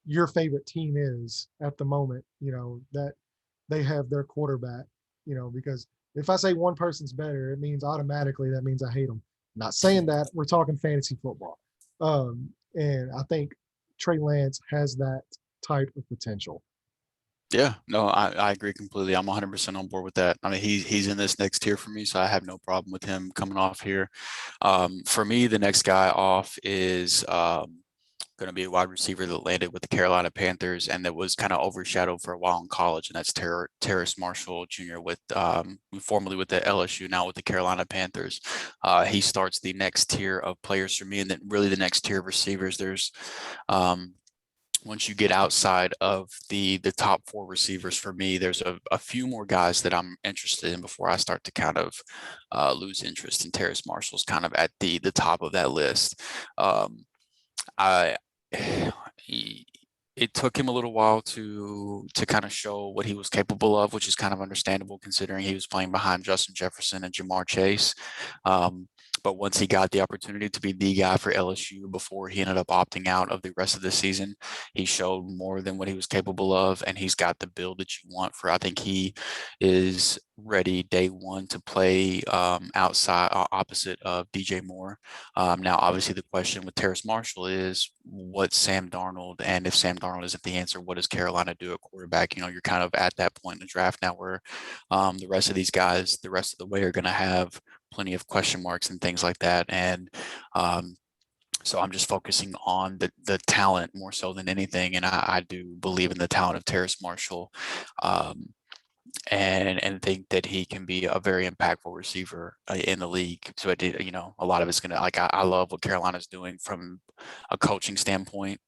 your favorite team is at the moment. That they have their quarterback. Because if I say one person's better, it means automatically that means I hate them. Not saying that. We're talking fantasy football, and I think Trey Lance has that type of potential. Yeah, no, I agree completely. I'm 100% on board with that. I mean, he's in this next tier for me, so I have no problem with him coming off here. For me, the next guy off is going to be a wide receiver that landed with the Carolina Panthers and that was kind of overshadowed for a while in college, and that's Terrace Marshall Jr. with formerly with the LSU, now with the Carolina Panthers. He starts the next tier of players for me, and then really the next tier of receivers. There's once you get outside of the top four receivers for me, there's a few more guys that I'm interested in before I start to kind of lose interest. And Terrace Marshall's kind of at the top of that list. I he, it took him a little while to kind of show what he was capable of, which is kind of understandable considering he was playing behind Justin Jefferson and Jamar Chase. Um, but once he got the opportunity to be the guy for LSU before he ended up opting out of the rest of the season, he showed more than what he was capable of, and he's got the build that you want for. I think he is ready day one to play outside opposite of DJ Moore. Now, obviously, the question with Terrace Marshall is what's Sam Darnold, and if Sam Darnold isn't the answer, what does Carolina do at quarterback? You're kind of at that point in the draft now where the rest of these guys, the rest of the way, are going to have plenty of question marks and things like that. And so I'm just focusing on the talent more so than anything, and I do believe in the talent of Terrace Marshall. Um, and think that he can be a very impactful receiver in the league. So I did, a lot of it's gonna like I love what Carolina's doing from a coaching standpoint.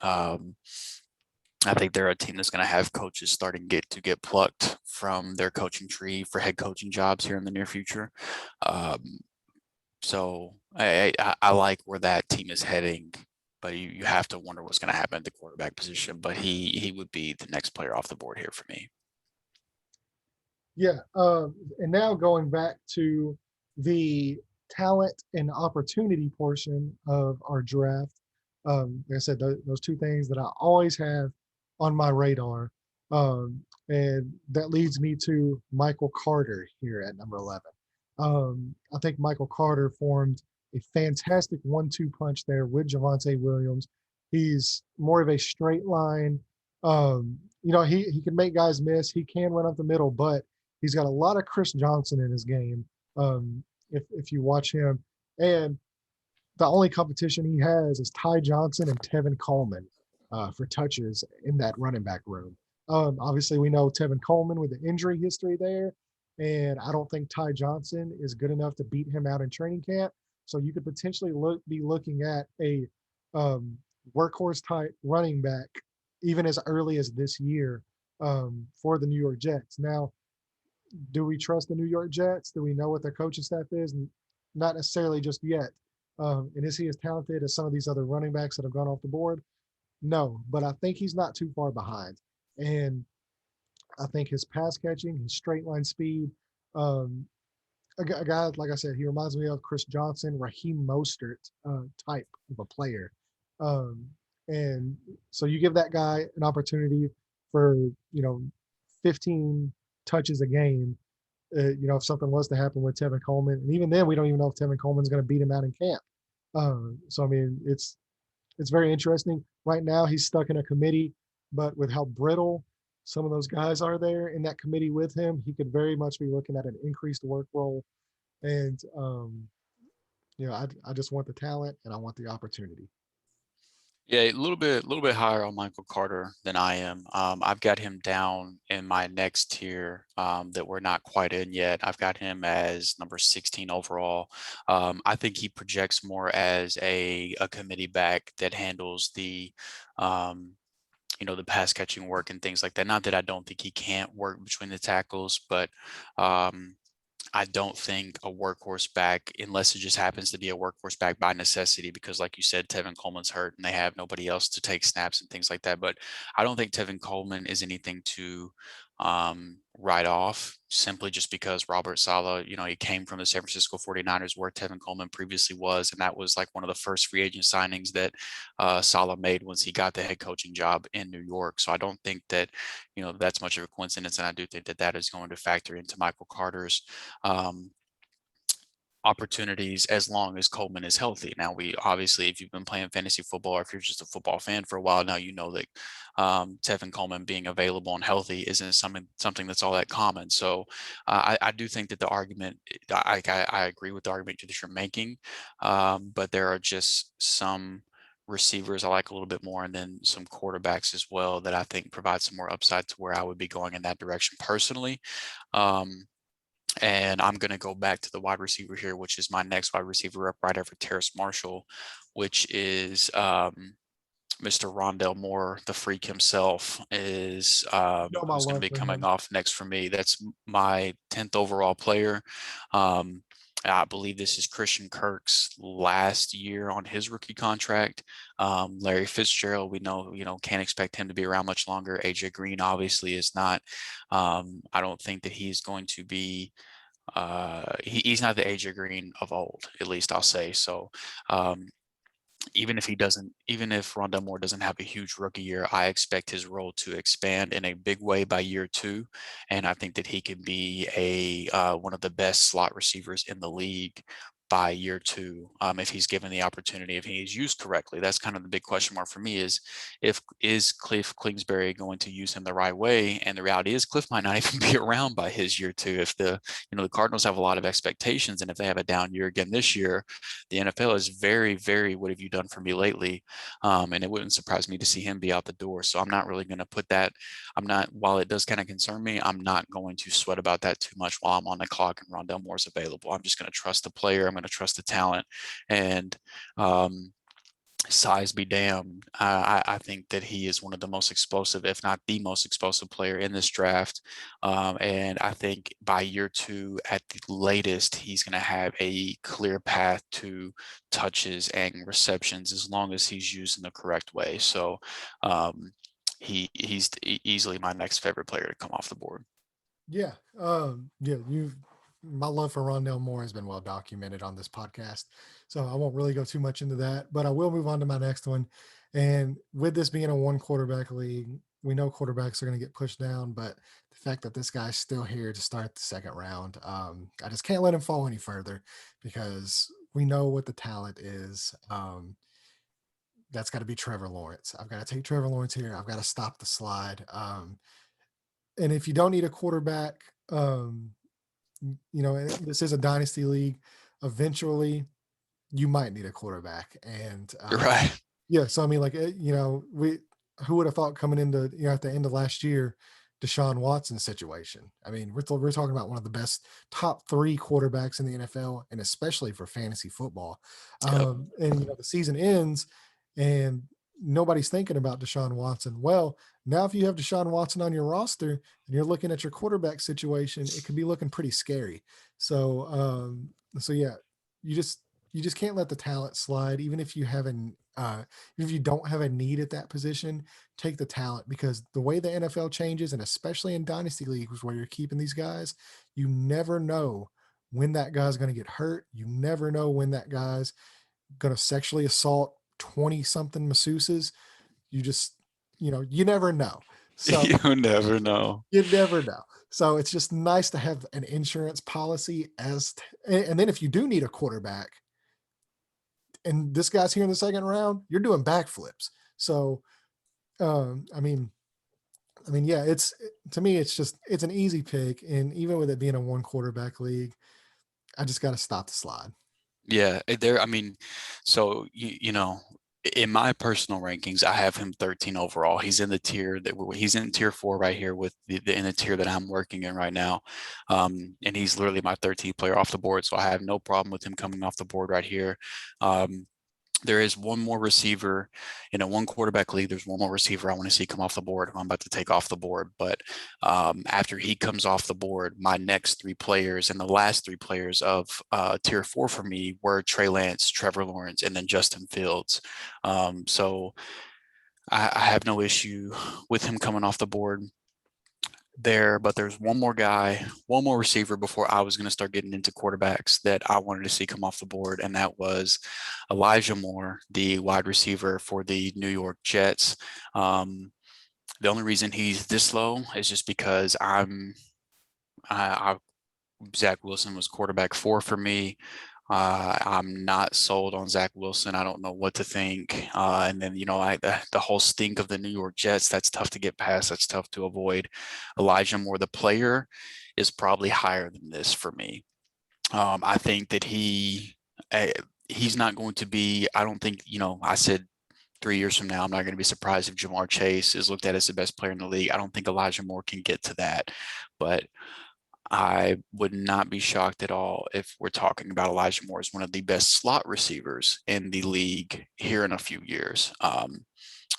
I think they're a team that's going to have coaches starting to get plucked from their coaching tree for head coaching jobs here in the near future. Um, so I like where that team is heading, but you have to wonder what's going to happen at the quarterback position. But he would be the next player off the board here for me. Yeah. And now going back to the talent and opportunity portion of our draft, Like I said, those two things that I always have on my radar. And that leads me to Michael Carter here at number 11. I think Michael Carter formed a fantastic 1-2 punch there with Javonte Williams. He's more of a straight line. He can make guys miss. He can run up the middle, but he's got a lot of Chris Johnson in his game. If you watch him, and the only competition he has is Ty Johnson and Tevin Coleman for touches in that running back room. Obviously, we know Tevin Coleman with the injury history there, and I don't think Ty Johnson is good enough to beat him out in training camp. So you could potentially be looking at a workhorse type running back even as early as this year for the New York Jets. Now, do we trust the New York Jets? Do we know what their coaching staff is? Not necessarily just yet. And is he as talented as some of these other running backs that have gone off the board? No, but I think he's not too far behind. And I think his pass catching, his straight line speed, um, a guy, like I said, he reminds me of Chris Johnson, Raheem Mostert type of a player. Um, and so you give that guy an opportunity for, 15 touches a game. If something was to happen with Tevin Coleman, and even then, we don't even know if Tevin Coleman's going to beat him out in camp. So I mean, it's very interesting. Right now, he's stuck in a committee, but with how brittle some of those guys are there in that committee with him, he could very much be looking at an increased work role. And I just want the talent and I want the opportunity. Yeah, a little bit higher on Michael Carter than I am. I've got him down in my next tier that we're not quite in yet. I've got him as number 16 overall. I think he projects more as a committee back that handles um, the pass catching work and things like that. Not that I don't think he can't work between the tackles, but um, I don't think a workhorse back, unless it just happens to be a workhorse back by necessity, because like you said, Tevin Coleman's hurt and they have nobody else to take snaps and things like that. But I don't think Tevin Coleman is anything to write off simply just because Robert Saleh, he came from the San Francisco 49ers where Tevin Coleman previously was. And that was like one of the first free agent signings that Saleh made once he got the head coaching job in New York. So I don't think that, that's much of a coincidence. And I do think that that is going to factor into Michael Carter's um, opportunities as long as Coleman is healthy. Now, we obviously, if you've been playing fantasy football or if you're just a football fan for a while now, you know that Tevin Coleman being available and healthy isn't something that's all that common. So I do think that the argument, I agree with the argument that you're making, but there are just some receivers I like a little bit more, and then some quarterbacks as well that I think provide some more upside to where I would be going in that direction personally. Um, and I'm going to go back to the wide receiver here, which is my next wide receiver up right after Terrace Marshall, which is Mr. Rondell Moore, the freak himself, is My who's going to love be for coming him. off next for me. That's my 10th overall player. Um, I believe this is Christian Kirk's last year on his rookie contract. Larry Fitzgerald, we know, can't expect him to be around much longer. AJ Green obviously is not. I don't think that he's going to be he's not the AJ Green of old, at least I'll say. So um, even if Rondell Moore doesn't have a huge rookie year, I expect his role to expand in a big way by year two, and I think that he can be a one of the best slot receivers in the league by year two, if he's given the opportunity, if he's used correctly. That's kind of the big question mark for me is Cliff Kingsbury going to use him the right way? And the reality is Cliff might not even be around by his year two. If the Cardinals have a lot of expectations, and if they have a down year again this year, the NFL is very, very, what have you done for me lately? And it wouldn't surprise me to see him be out the door. So I'm not really going to put that. While it does kind of concern me, I'm not going to sweat about that too much while I'm on the clock and Rondell Moore's available. I'm just going to trust the player. I'm going to trust the talent. And size be damned. I think that he is one of the most explosive, if not the most explosive player in this draft. And I think by year two, at the latest, he's going to have a clear path to touches and receptions as long as he's used in the correct way. So he's easily my next favorite player to come off the board. Yeah. Yeah. my love for Rondell Moore has been well documented on this podcast, so I won't really go too much into that. But I will move on to my next one. And with this being a one quarterback league, we know quarterbacks are going to get pushed down, but the fact that this guy's still here to start the second round, I just can't let him fall any further because we know what the talent is. That's got to be Trevor Lawrence. I've got to take Trevor Lawrence here. I've got to stop the slide. And if you don't need a quarterback, this is a dynasty league. Eventually, you might need a quarterback, and Right. yeah. So I mean, like we who would have thought coming into at the end of last year, Deshaun Watson situation. I mean, we're talking about one of the best top three quarterbacks in the NFL, and especially for fantasy football. Yep. And the season ends, and nobody's thinking about Deshaun Watson. Well, now if you have Deshaun Watson on your roster and you're looking at your quarterback situation, it could be looking pretty scary. So yeah, you just you just can't let the talent slide, even if you haven't. If you don't have a need at that position, take the talent because the way the NFL changes, and especially in dynasty leagues where you're keeping these guys, you never know when that guy's going to get hurt. You never know when that guy's going to sexually assault 20 something masseuses. You just, you never know. So You never know. you never know. So it's just nice to have an insurance policy and then if you do need a quarterback and this guy's here in the second round, you're doing backflips. So, I mean, yeah, to me, it's an easy pick. And even with it being a one quarterback league, I just got to stop the slide. Yeah, I mean, so in my personal rankings, I have him 13 overall. He's in the tier he's in tier 4 right here with in the tier that I'm working in right now. And he's literally my 13th player off the board. So I have no problem with him coming off the board right here. There is one more receiver in a one quarterback league. There's one more receiver I want to see come off the board. I'm about to take off the board. But after he comes off the board, my next three players and the last three players of tier 4 for me were Trey Lance, Trevor Lawrence, and then Justin Fields. So I have no issue with him coming off the board there, but there's one more guy, one more receiver before I was going to start getting into quarterbacks that I wanted to see come off the board, and that was Elijah Moore, the wide receiver for the New York Jets. The only reason he's this low is just because Zach Wilson was quarterback 4 for me. I'm not sold on Zach Wilson. I don't know what to think. And then, the whole stink of the New York Jets, that's tough to get past. That's tough to avoid. Elijah Moore, the player, is probably higher than this for me. I think that he's not going to be, I don't think, I said 3 years from now, I'm not going to be surprised if Jamar Chase is looked at as the best player in the league. I don't think Elijah Moore can get to that. But I would not be shocked at all if we're talking about Elijah Moore as one of the best slot receivers in the league here in a few years.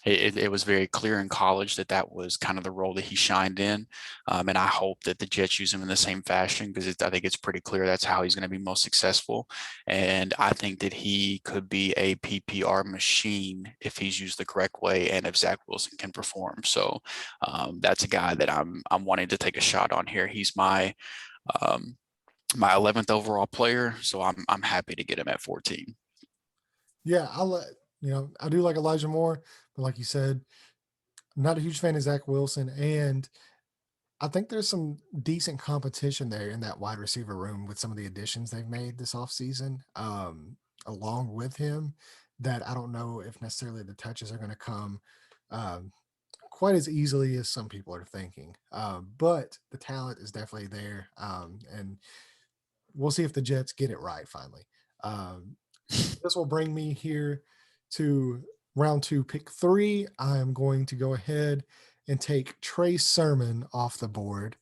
It was very clear in college that was kind of the role that he shined in. And I hope that the Jets use him in the same fashion because I think it's pretty clear that's how he's going to be most successful. And I think that he could be a PPR machine if he's used the correct way and if Zach Wilson can perform. So that's a guy that I'm wanting to take a shot on here. He's um, my 11th overall player, so I'm happy to get him at 14. Yeah, I do like Elijah Moore, but like you said, I'm not a huge fan of Zach Wilson, and I think there's some decent competition there in that wide receiver room with some of the additions they've made this offseason, along with him. That I don't know if necessarily the touches are going to come um, quite as easily as some people are thinking, but the talent is definitely there, and we'll see if the Jets get it right finally. Um, this will bring me here to round 2, pick 3. I am going to go ahead and take Trey Sermon off the board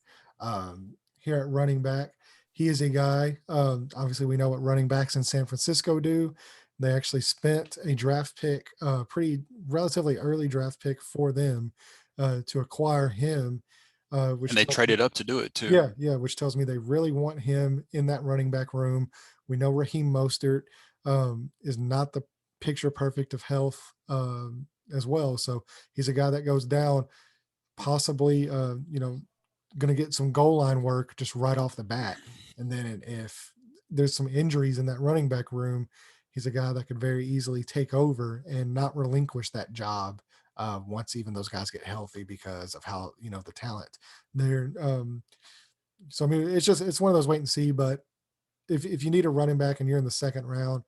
here at running back. He is a guy, obviously, we know what running backs in San Francisco do. They actually spent a draft pick, pretty relatively early draft pick for them to acquire him. And they traded up to do it too. Yeah, which tells me they really want him in that running back room. We know Raheem Mostert is not the picture perfect of health as well. So he's a guy that goes down, possibly, going to get some goal line work just right off the bat. And then if there's some injuries in that running back room, he's a guy that could very easily take over and not relinquish that job once even those guys get healthy because of how, the talent there. So, I mean, it's one of those wait and see, but if you need a running back and you're in the second round,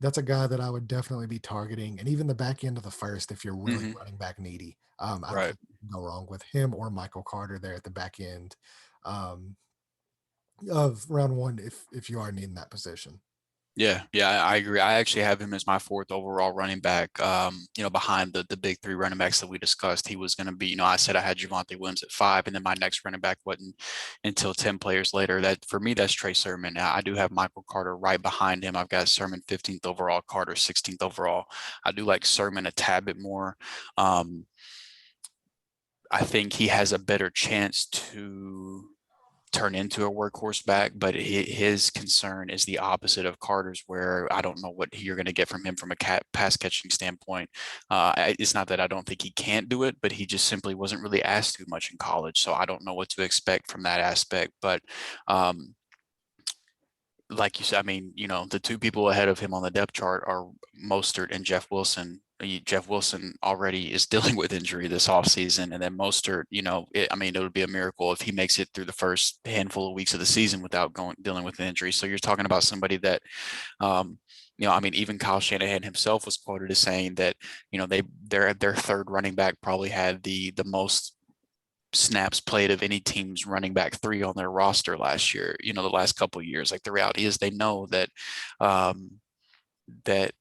that's a guy that I would definitely be targeting. And even the back end of the first, if you're really Hmm. running back needy, I don't Right. think you can go wrong with him or Michael Carter there at the back end um, of round one if you are needing that position. Yeah, yeah, I agree. I actually have him as my fourth overall running back. Behind the big three running backs that we discussed, he was going to be. I said I had Javonte Williams at 5, and then my next running back wasn't until 10 players later. That for me, that's Trey Sermon. I do have Michael Carter right behind him. I've got Sermon 15th overall, Carter 16th overall. I do like Sermon a tad bit more. Um, I think he has a better chance to turn into a workhorse back, but his concern is the opposite of Carter's, where I don't know what you're going to get from him from a pass catching standpoint. It's not that I don't think he can't do it, but he just simply wasn't really asked too much in college. So I don't know what to expect from that aspect. But um, like you said, I mean, the two people ahead of him on the depth chart are Mostert and Jeff Wilson. Jeff Wilson already is dealing with injury this offseason. And then Mostert, it would be a miracle if he makes it through the first handful of weeks of the season without dealing with an injury. So you're talking about somebody that, even Kyle Shanahan himself was quoted as saying that, their third running back probably had the most snaps played of any team's running back 3 on their roster last year, the last couple of years. Like the reality is they know that that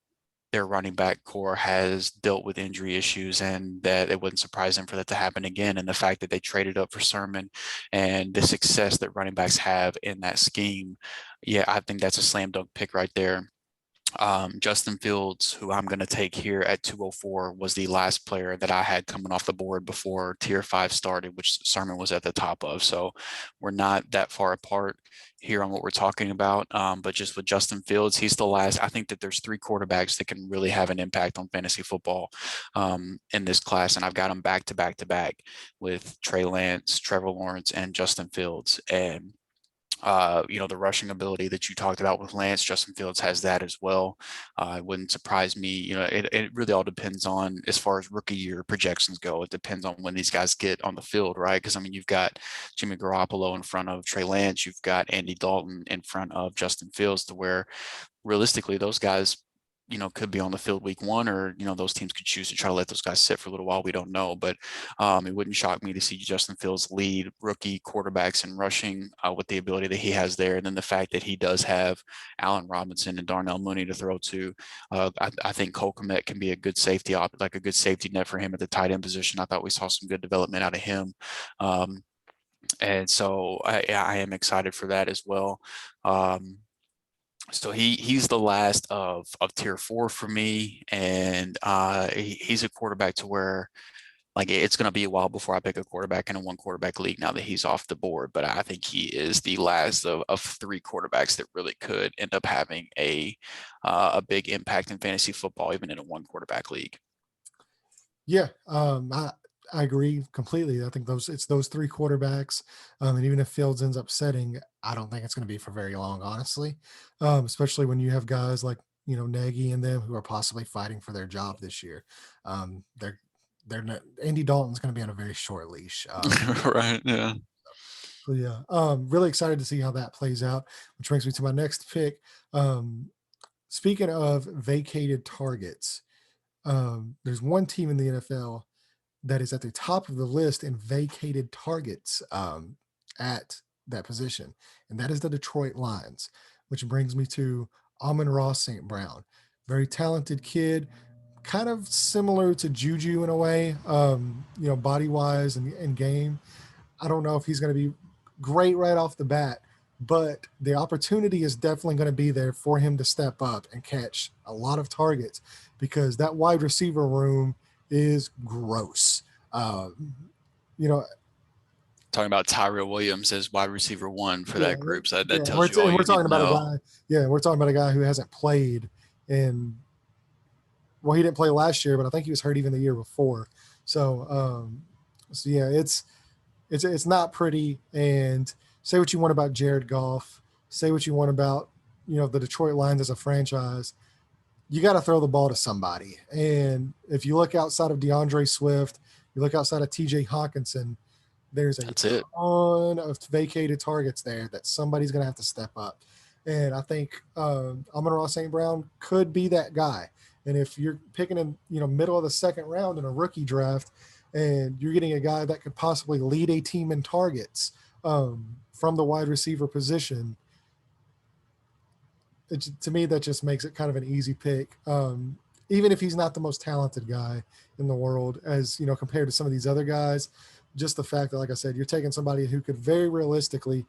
their running back core has dealt with injury issues and that it wouldn't surprise them for that to happen again. And the fact that they traded up for Sermon and the success that running backs have in that scheme, yeah, I think that's a slam dunk pick right there. Justin Fields, who I'm going to take here at 204, was the last player that I had coming off the board before Tier 5 started, which Sermon was at the top of. So we're not that far apart here on what we're talking about. But just with Justin Fields, he's the last. I think that there's 3 quarterbacks that can really have an impact on fantasy football in this class. And I've got them back to back to back with Trey Lance, Trevor Lawrence, and Justin Fields. And the rushing ability that you talked about with Lance, Justin Fields has that as well. It wouldn't surprise me. It really all depends on, as far as rookie year projections go, it depends on when these guys get on the field, right? Because, you've got Jimmy Garoppolo in front of Trey Lance. You've got Andy Dalton in front of Justin Fields, to where realistically those guys could be on the field week 1, or those teams could choose to try to let those guys sit for a little while. We don't know, but it wouldn't shock me to see Justin Fields lead rookie quarterbacks in rushing with the ability that he has there, and then the fact that he does have Allen Robinson and Darnell Mooney to throw to. I think Cole Kmet can be a good safety like a good safety net for him at the tight end position. I thought we saw some good development out of him. And so I am excited for that as well. So he's the last of tier 4 for me, and he's a quarterback to where, like, it's going to be a while before I pick a quarterback in a 1 quarterback league now that he's off the board. But I think he is the last of 3 quarterbacks that really could end up having a big impact in fantasy football, even in a 1 quarterback league. Yeah, I agree completely. I think it's those 3 quarterbacks, and even if Fields ends up setting, I don't think it's going to be for very long, honestly. Especially when you have guys like Nagy and them who are possibly fighting for their job this year. They're not, Andy Dalton's going to be on a very short leash. Right. Yeah. So yeah, really excited to see how that plays out. Which brings me to my next pick. Speaking of vacated targets, there's one team in the NFL that is at the top of the list in vacated targets at that position, and that is the Detroit Lions, which brings me to Amon-Ra St. Brown. Very talented kid, kind of similar to Juju in a way, body-wise and game. I don't know if he's going to be great right off the bat, but the opportunity is definitely going to be there for him to step up and catch a lot of targets because that wide receiver room is gross. You know, Talking about Tyrell Williams as wide receiver 1 for yeah, that group. So that yeah. We're, tells you all and we're you need talking to about a know. guy. Yeah, we're talking about a guy who hasn't played in. Well, he didn't play last year, but I think he was hurt even the year before. So, so yeah, it's not pretty. And say what you want about Jared Goff, say what you want about the Detroit Lions as a franchise. You got to throw the ball to somebody. And if you look outside of DeAndre Swift, you look outside of TJ Hawkinson, there's a That's it. ton of vacated targets there that somebody's going to have to step up. And I think Amon-Ra St. Brown could be that guy. And if you're picking in, middle of the second round in a rookie draft, and you're getting a guy that could possibly lead a team in targets from the wide receiver position, to me, that just makes it kind of an easy pick. Even if he's not the most talented guy in the world, as compared to some of these other guys, just the fact that, like I said, you're taking somebody who could very realistically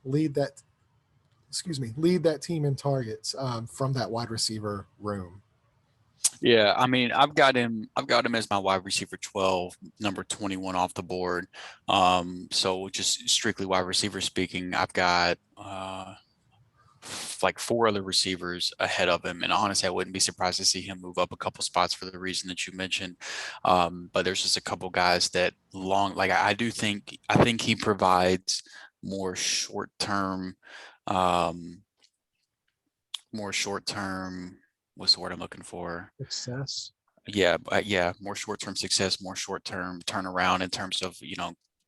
lead that, lead that team in targets from that wide receiver room. Yeah, I mean, I've got him as my wide receiver 12, number 21 off the board. So just strictly wide receiver speaking, I've got like four other receivers ahead of him. And honestly, I wouldn't be surprised to see him move up a couple spots for the reason that you mentioned. But there's just a couple guys that like I think he provides more short-term, um, more short-term, what's the word I'm looking for? Success. Yeah, more short-term success, more short-term turnaround in terms of,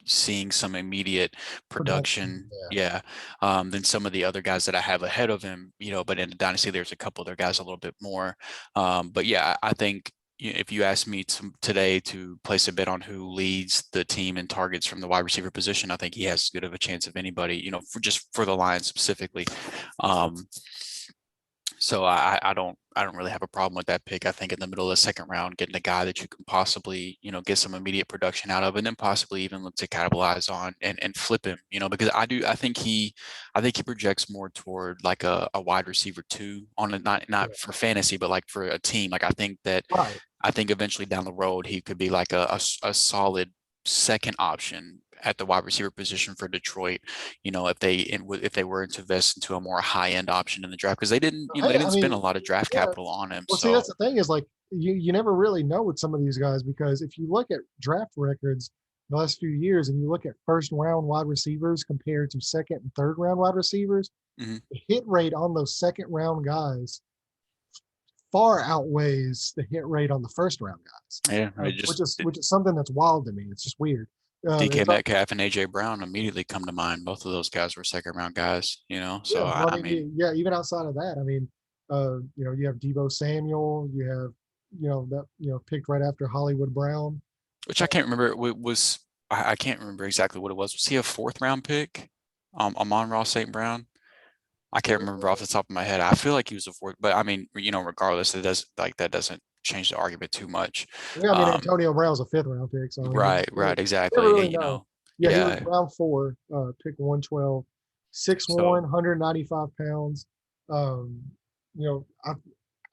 seeing some immediate production. Yeah. Yeah. Than some of the other guys that I have ahead of him, but in the dynasty, there's a couple other guys a little bit more. But yeah, I think if you ask me today to place a bet on who leads the team in targets from the wide receiver position, I think he has as good of a chance of anybody, for the Lions specifically. So I don't really have a problem with that pick. I think in the middle of the second round, getting a guy that you can possibly, get some immediate production out of, and then possibly even look to capitalize on and flip him, because I think he projects more toward like a wide receiver 2 on a, not for fantasy, but like for a team. Like Right. I think eventually down the road he could be like a solid second option at the wide receiver position for Detroit, if they were to invest into a more high end option in the draft, because they Hey, didn't I spend a mean, lot of draft yeah. capital on him. Well, see, So that's the thing is like you never really know with some of these guys because if you look at draft records the last few years and you look at first round wide receivers compared to second and third round wide receivers, mhm. the hit rate on those second round guys far outweighs the hit rate on the first round guys, Yeah, I mean, which is something that's wild to me. It's just weird. DK It's not, Metcalf and AJ Brown immediately come to mind. Both of those guys were second round guys, yeah. So Well, I I mean, mean, yeah. Even outside of that, I mean, you have Debo Samuel, you have, that picked right after Hollywood Brown. which I can't remember. I can't remember exactly what it was. Was he a fourth round pick? Amon-Ra St. Brown. I can't remember off the top of my head. I feel like he was a fourth, but I mean, regardless, that doesn't change the argument too much. Yeah, I mean, Um, Antonio Brown's a fifth round pick, so I mean, right, never exactly. really know. Yeah, he was Yeah. round four, pick 112, 6'1", So 195 pounds. Um, you know,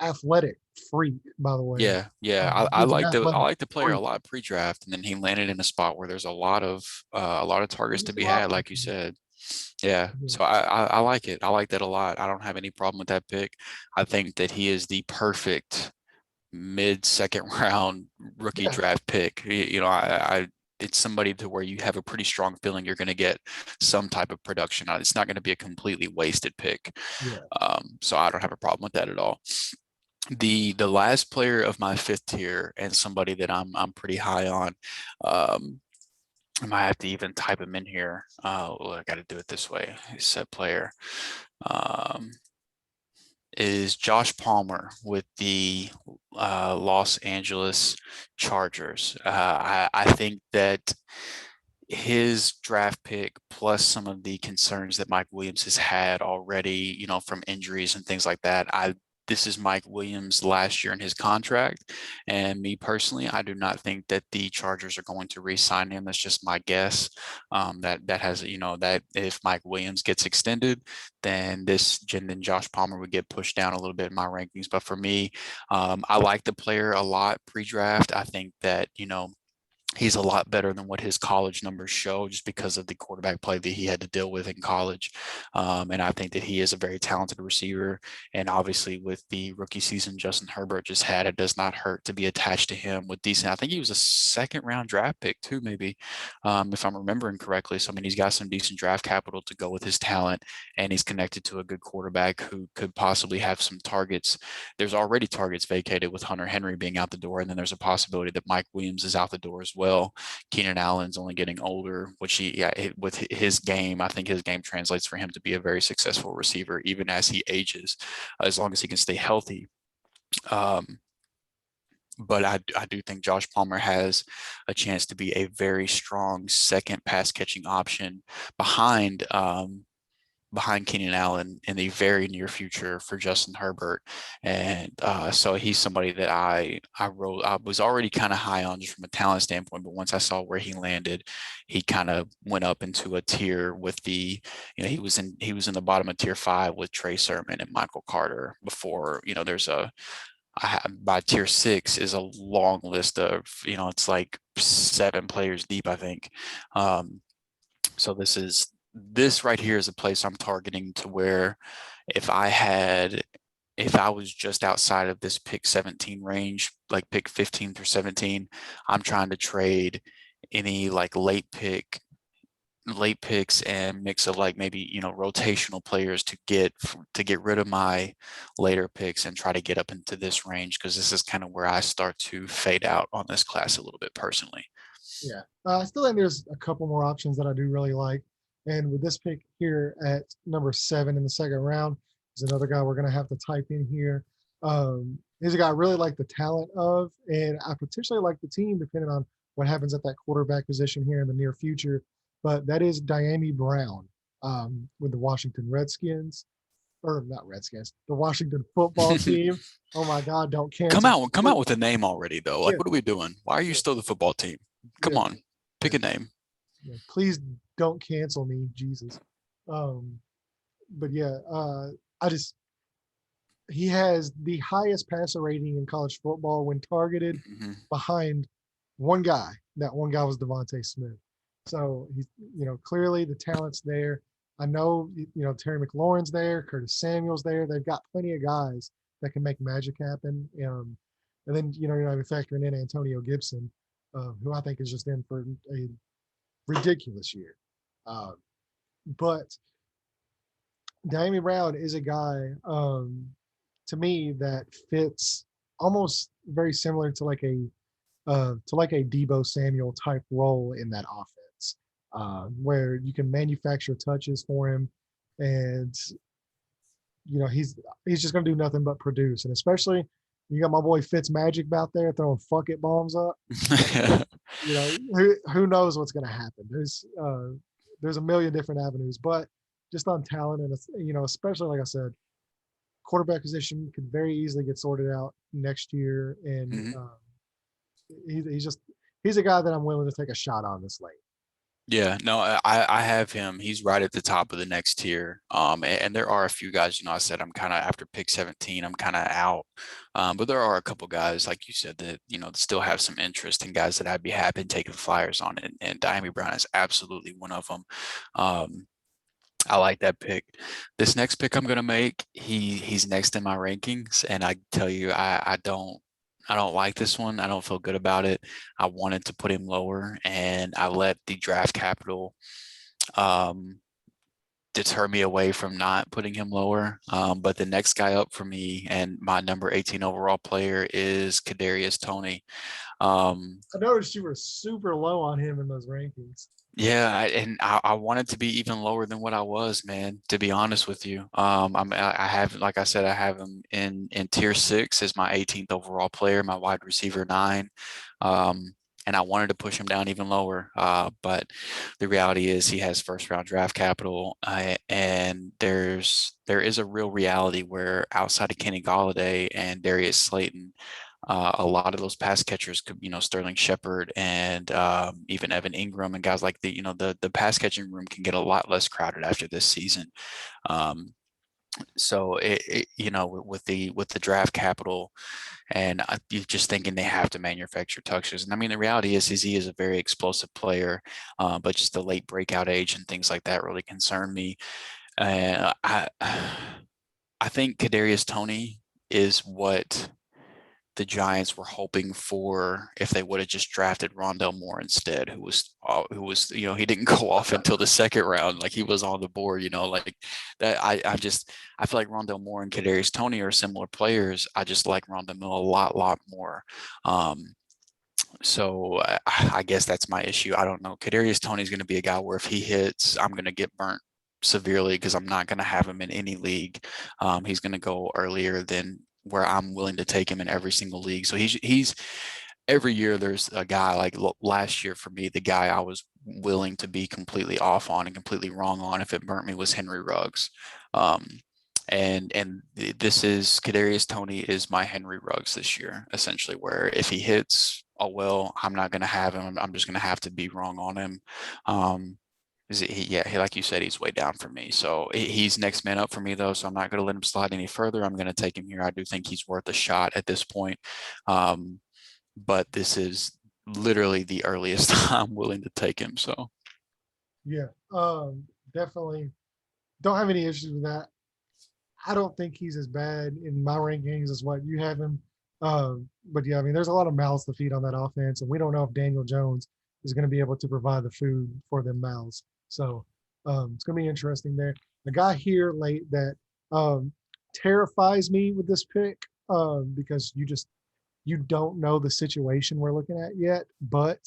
athletic freak, by the way. yeah, I He's an like the I athletic like the player a freak. lot pre-draft, and then he landed in a spot where there's a lot of targets There's to some be had, options like you for him. said. Yeah, Yeah. so I like it. I like that a lot. I don't have any problem with that pick. I think that he is the perfect mid-second round rookie Yeah. draft pick. It's somebody to where you have a pretty strong feeling you're going to get some type of production on. It's not going to be a completely wasted pick. Yeah. So I don't have a problem with that at all. The last player of my fifth tier and somebody that I'm pretty high on. I might have to even type him in here. Well, I got to do it this way. Set player. Um, is Josh Palmer with the Los Angeles Chargers. I think that his draft pick plus some of the concerns that Mike Williams has had already, from injuries and things like that. This is Mike Williams' last year in his contract, and me personally, I do not think that the Chargers are going to re-sign him. That's just my guess. That if Mike Williams gets extended, then Josh Palmer would get pushed down a little bit in my rankings. But for me, I like the player a lot pre-draft. I think that He's a lot better than what his college numbers show just because of the quarterback play that he had to deal with in college. And I think that he is a very talented receiver. And obviously, with the rookie season Justin Herbert just had, it does not hurt to be attached to him with decent. I think he was a second round draft pick, too, maybe, if I'm remembering correctly. So, I mean, he's got some decent draft capital to go with his talent, and he's connected to a good quarterback who could possibly have some targets. There's already targets vacated with Hunter Henry being out the door, and then there's a possibility that Mike Williams is out the door as well. Keenan Allen's only getting older, which with his game, I think his game translates for him to be a very successful receiver, even as he ages, as long as he can stay healthy. But I do think Josh Palmer has a chance to be a very strong second pass catching option behind behind Keenan Allen in the very near future for Justin Herbert. And so he's somebody that I was already kind of high on just from a talent standpoint, but once I saw where he landed, he kind of went up into a tier with he was in the bottom of tier 5 with Trey Sermon and Michael Carter before, there's by tier 6 is a long list of, it's like 7 players deep, I think. So this right here is a place I'm targeting to where if I was just outside of this pick 17 range, like pick 15 through 17, I'm trying to trade any like late picks and mix of like maybe rotational players to get rid of my later picks and try to get up into this range, because this is kind of where I start to fade out on this class a little bit personally. Yeah. I still think there's a couple more options that I do really like. And with this pick here at number 7 in the second round, is another guy we're going to have to type in here. He's a guy I really like the talent of, and I potentially like the team depending on what happens at that quarterback position here in the near future. But that is Dyami Brown with the Washington Redskins, or not Redskins, the Washington football team. Oh my God, don't Come cancel. out, come out with a name already, though. Yeah, Like, what are we doing? Why are you yeah, still the football team? Come yeah, on, pick yeah. a name. Yeah, please don't cancel me, Jesus. Um, but yeah, I just he has the highest passer rating in college football when targeted Mm-hmm. behind one guy. That one guy was Devontae Smith. So he's clearly the talent's there. I know Terry McLaurin's there, Curtis Samuel's there. They've got plenty of guys that can make magic happen. And then you're not even factoring in Antonio Gibson, who I think is just in for a ridiculous year. Uh, but Dyami Brown is a guy to me that fits almost very similar to like a Debo Samuel type role in that offense, where you can manufacture touches for him, and he's just gonna do nothing but produce. And especially you got my boy Fitz Magic out there throwing fuck it bombs up. Who knows what's gonna happen? There's a million different avenues, but just on talent and especially like I said, quarterback position could very easily get sorted out next year, and Mm-hmm. he's a guy that I'm willing to take a shot on this late. Yeah, no, I have him. He's right at the top of the next tier. And there are a few guys, I said I'm kind of after pick 17, I'm kind of out. But there are a couple guys, like you said, that, still have some interest in guys that I'd be happy taking flyers on. And Diami Brown is absolutely one of them. I like that pick. This next pick I'm gonna make, he's next in my rankings, and I tell you, I don't like this one. I don't feel good about it. I wanted to put him lower, and I let the draft capital um, deter me away from not putting him lower. But the next guy up for me and my number 18 overall player is Kadarius Toney. Um, I noticed you were super low on him in those rankings. Yeah, and I wanted to be even lower than what I was, man, to be honest with you. I have, like I said, I have him in tier 6 as my 18th overall player, my wide receiver 9. And I wanted to push him down even lower. But the reality is he has first round draft capital. And there is a real reality where outside of Kenny Galladay and Darius Slayton, a lot of those pass catchers could, Sterling Shepard and even Evan Ingram and guys like the pass catching room can get a lot less crowded after this season. Um, So with the draft capital, and you're just thinking they have to manufacture touches. And I mean, the reality is he is a very explosive player, but just the late breakout age and things like that really concern me. And I think Kadarius Toney is what the Giants were hoping for if they would have just drafted Rondell Moore instead, who was he didn't go off until the second round, like he was on the board, like that. I feel like Rondell Moore and Kadarius Toney are similar players. I just like Rondell Moore a lot more. So I guess that's my issue. I don't know. Kadarius Toney is going to be a guy where if he hits, I'm going to get burnt severely because I'm not going to have him in any league. He's going to go earlier than where I'm willing to take him in every single league. So he's every year there's a guy like last year for me, the guy I was willing to be completely off on and completely wrong on if it burnt me was Henry Ruggs. Um, and this is Kadarius Toney is my Henry Ruggs this year, essentially, where if he hits, oh well, I'm not going to have him. I'm just going to have to be wrong on him. Like you said, he's way down for me. So he's next man up for me, though. So I'm not going to let him slide any further. I'm going to take him here. I do think he's worth a shot at this point. But this is literally the earliest I'm willing to take him. So Yeah, definitely don't have any issues with that. I don't think he's as bad in my rankings as what you have him. But yeah, I mean, there's a lot of mouths to feed on that offense, and we don't know if Daniel Jones is going to be able to provide the food for them mouths. So it's going to be interesting there. A guy here late that um, terrifies me with this pick because you don't know the situation we're looking at yet. But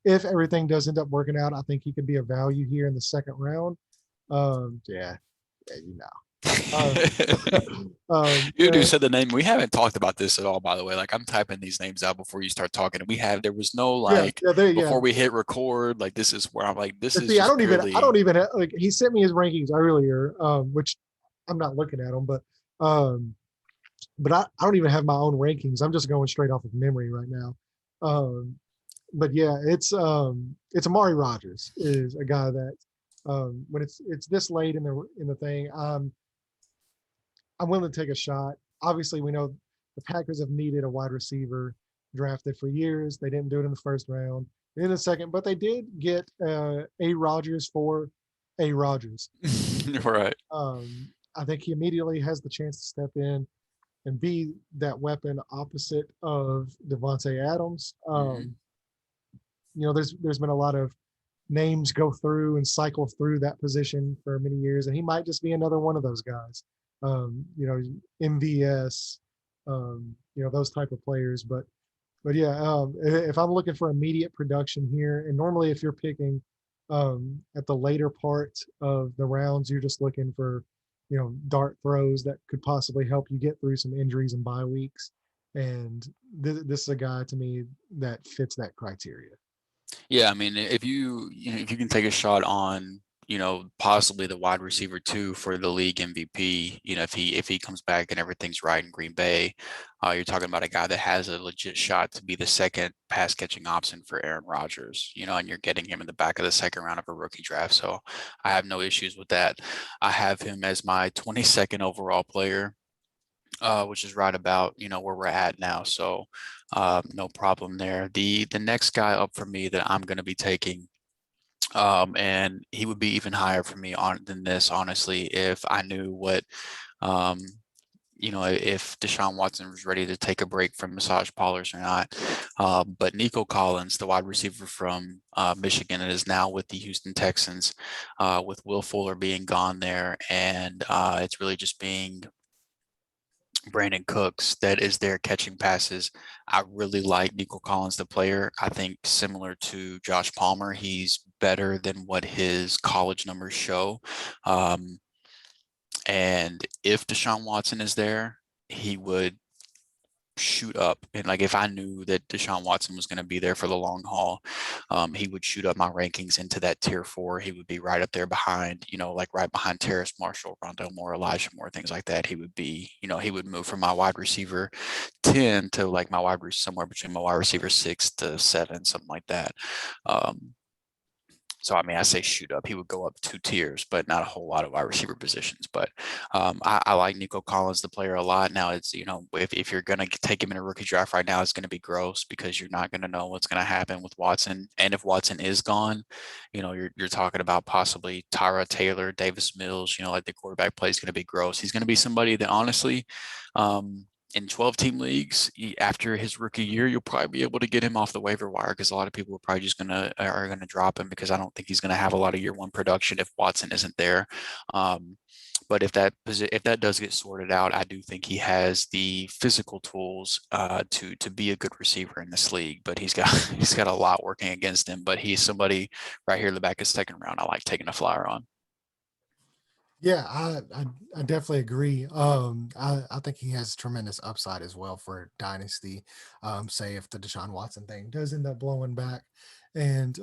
if everything does end up working out, I think he could be a value here in the second round. Yeah, you know. Um, You do and, said the name. We haven't talked about this at all, by the way. Like I'm typing these names out before you start talking. There was no yeah, like yeah, there, yeah. before we hit record, like this is where I'm like, this But is see, just I don't purely even like. He sent me his rankings earlier, which I'm not looking at them, um, but I don't even have my own rankings. I'm just going straight off of memory right now. Um, but yeah, it's Amari Rogers is a guy that when it's this late in the thing, I'm willing to take a shot. Obviously, we know the Packers have needed a wide receiver drafted for years. They didn't do it in the first round, in the second, but they did get A. Rogers for A. Rogers. right. I think he immediately has the chance to step in and be that weapon opposite of Devontae Adams. Mhm. There's been a lot of names go through and cycle through that position for many years, and he might just be another one of those guys. MVS, those type of players. But yeah, if I'm looking for immediate production here, and normally if you're picking at the later part of the rounds, you're just looking for dart throws that could possibly help you get through some injuries and bye weeks. And this is a guy to me that fits that criteria. Yeah, I mean, if you can take a shot on, possibly the wide receiver too for the league MVP, if he comes back and everything's right in Green Bay, you're talking about a guy that has a legit shot to be the second pass catching option for Aaron Rodgers, and you're getting him in the back of the second round of a rookie draft. So I have no issues with that. I have him as my 22nd overall player, which is right about where we're at now. So no problem there. The next guy up for me that I'm going to be taking, and he would be even higher for me on than this, honestly, if I knew what. Um, if Deshaun Watson was ready to take a break from massage parlors or not. But Nico Collins, the wide receiver from Michigan, is now with the Houston Texans, with Will Fuller being gone there. And it's really just being Brandon Cooks that is there catching passes. I really like Nico Collins, the player. I think similar to Josh Palmer, he's better than what his college numbers show. Um, and if Deshaun Watson is there, he would shoot up. And like if I knew that Deshaun Watson was going to be there for the long haul, he would shoot up my rankings into that tier 4. He would be right up there behind, like right behind Terrace Marshall, Rondell Moore, Elijah Moore, things like that. He would be, he would move from my wide receiver 10 to like my somewhere between my wide receiver 6 to 7, something like that. Um, So I mean, I say shoot up. He would go up 2 tiers, but not a whole lot of wide receiver positions. But I like Nico Collins, the player, a lot. Now it's if you're gonna take him in a rookie draft right now, it's gonna be gross because you're not gonna know what's gonna happen with Watson. And if Watson is gone, you're talking about possibly Tyra Taylor, Davis Mills. Like the quarterback play is gonna be gross. He's gonna be somebody that honestly. In 12-team leagues, after his rookie year, you'll probably be able to get him off the waiver wire because a lot of people are probably just are gonna drop him because I don't think he's gonna have a lot of year one production if Watson isn't there. But if that does get sorted out, I do think he has the physical tools to be a good receiver in this league. But he's got he's got a lot working against him. But he's somebody right here in the back of the second round I like taking a flyer on. Yeah, I definitely agree. I think he has tremendous upside as well for Dynasty. Say if the Deshaun Watson thing does end up blowing back, and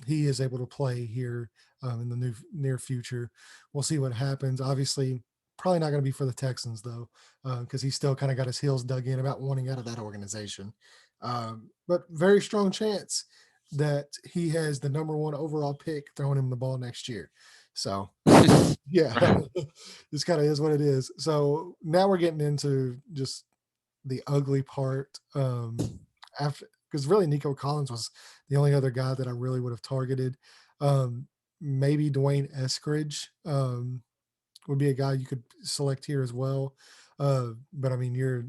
he is able to play here in the near future, we'll see what happens. Obviously, probably not going to be for the Texans though, because he's still kind of got his heels dug in about wanting out of that organization. But very strong chance that he has the number one overall pick throwing him the ball next year. So yeah, this kind of is what it is. So now we're getting into just the ugly part. After because really Nico Collins was the only other guy that I really would have targeted. Maybe Dwayne Eskridge would be a guy you could select here as well. But I mean, you're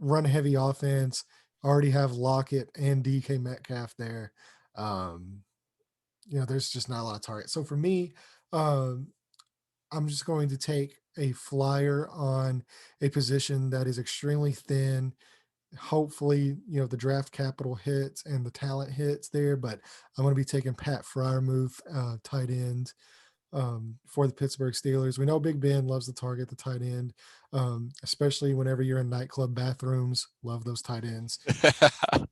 run heavy offense. Already have Lockett and DK Metcalf there. Um, there's just not a lot of targets. So for me, um, I'm just going to take a flyer on a position that is extremely thin. Hopefully, the draft capital hits and the talent hits there, but I'm going to be taking Pat Fryermuth, tight end, for the Pittsburgh Steelers. We know Big Ben loves to target the tight end, especially whenever you're in nightclub bathrooms. Love those tight ends.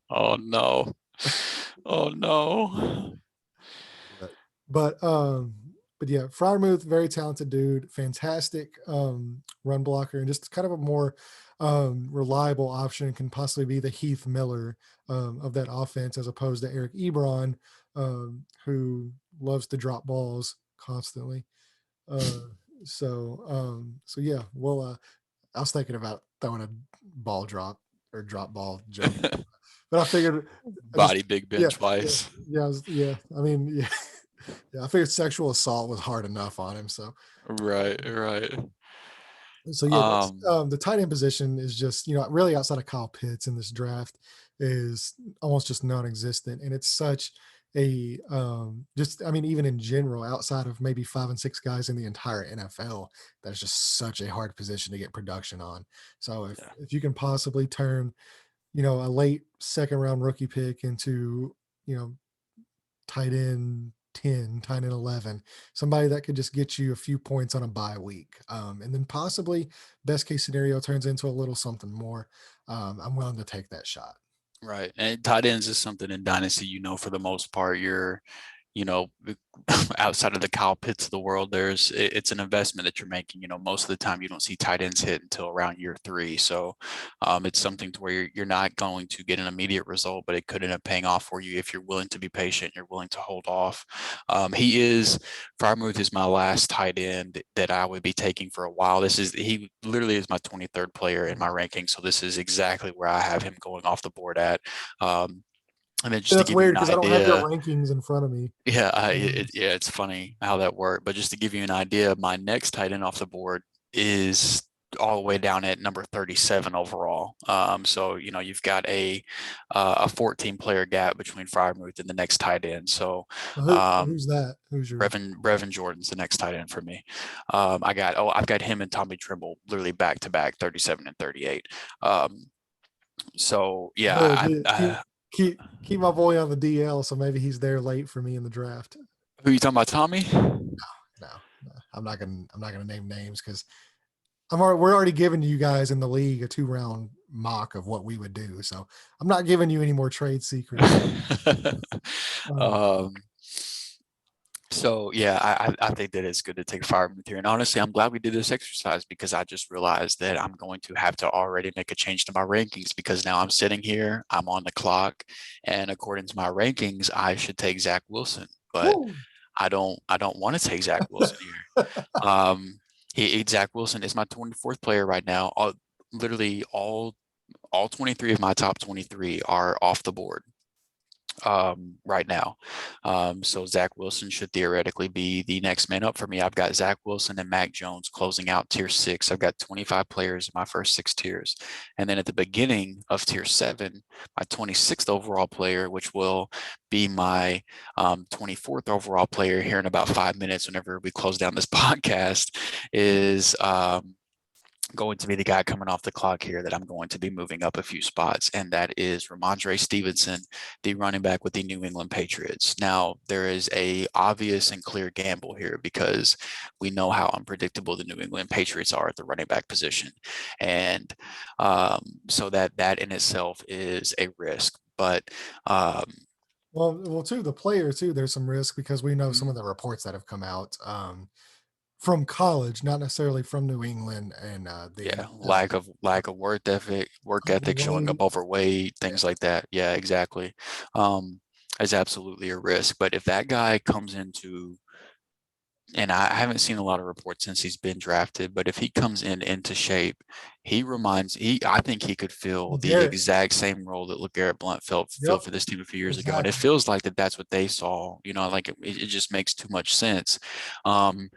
Oh no. Oh no. But but um but yeah, Fryermuth, very talented dude, fantastic run blocker, and just kind of a more reliable option can possibly be the Heath Miller of that offense as opposed to Eric Ebron, who loves to drop balls constantly. Uh, so yeah, well, I was thinking about throwing a ball drop or drop ball joke, but I figured I just Body Big Ben yeah yeah twice. yeah. I mean yeah. Yeah, I figured sexual assault was hard enough on him. Right, right. So yeah, that's, Um, the tight end position is just really outside of Kyle Pitts in this draft is almost just non-existent, and it's such a just I mean even in general outside of maybe 5 and 6 guys in the entire NFL, that's just such a hard position to get production on. So if yeah. if you can possibly turn a late second round rookie pick into you know tight end 10, tight end 11, somebody that could just get you a few points on a bye week. And then possibly best case scenario turns into a little something more. I'm willing to take that shot. Right. And tight ends is something in Dynasty, for the most part, you know, outside of the Kyle Pitts of the world, it's an investment that you're making. Most of the time you don't see tight ends hit until around year 3. So it's something to where you're not going to get an immediate result, but it could end up paying off for you if you're willing to be patient, you're willing to hold off. Fryermuth is my last tight end that I would be taking for a while. He literally is my 23rd player in my ranking. So this is exactly where I have him going off the board at. And then just to That's give you weird an because I don't have your idea, rankings in front of me. yeah, Um, it's funny how that worked. But just to give you an idea, my next tight end off the board is all the way down at number 37 overall. So you've got a 14 player gap between Fryermuth and the next tight end. So who's that? Who's your Brevin Jordan's the next tight end for me. I've got him and Tommy Trimble literally back to back, 37 and 38. So yeah, good? Keep my boy on the DL, so maybe he's there late for me in the draft. who are you talking about, Tommy? No, I'm not gonna name names because we're already giving you guys in the league a 2-round mock of what we would do. So I'm not giving you any more trade secrets. Um, um, So yeah, I think that it's good to take fire with here. And honestly, I'm glad we did this exercise because I just realized that I'm going to have to already make a change to my rankings because now I'm sitting here, I'm on the clock, and according to my rankings, I should take Zach Wilson. But Woo! I don't want to take Zach Wilson here. Zach Wilson is my 24th player right now. Literally all 23 of my top 23 are off the board right now. So Zach Wilson should theoretically be the next man up for me. I've got Zach Wilson and Mac Jones closing out tier 6. I've got 25 players in my first 6 tiers. And then at the beginning of tier 7, my 26th overall player, which will be my 24th overall player here in about 5 minutes whenever we close down this podcast, is going to be the guy coming off the clock here that I'm going to be moving up a few spots, and that is Ramondre Stevenson, the running back with the New England Patriots. Now, there is a obvious and clear gamble here because we know how unpredictable the New England Patriots are at the running back position, and so that in itself is a risk. But well, too, the player too. There's some risk because we know some of the reports that have come out. From college, not necessarily from New England, and yeah, lack of work ethic, showing up overweight, things like that. Yeah, exactly. Is absolutely a risk. But if that guy comes into, and I haven't seen a lot of reports since he's been drafted, but if he comes into shape, I think he could fill the LeGarrette. exact same role that LeGarrette Blount filled Yep, for this team a few years ago. And it exactly. feels like that's what they saw, like it just makes too much sense. And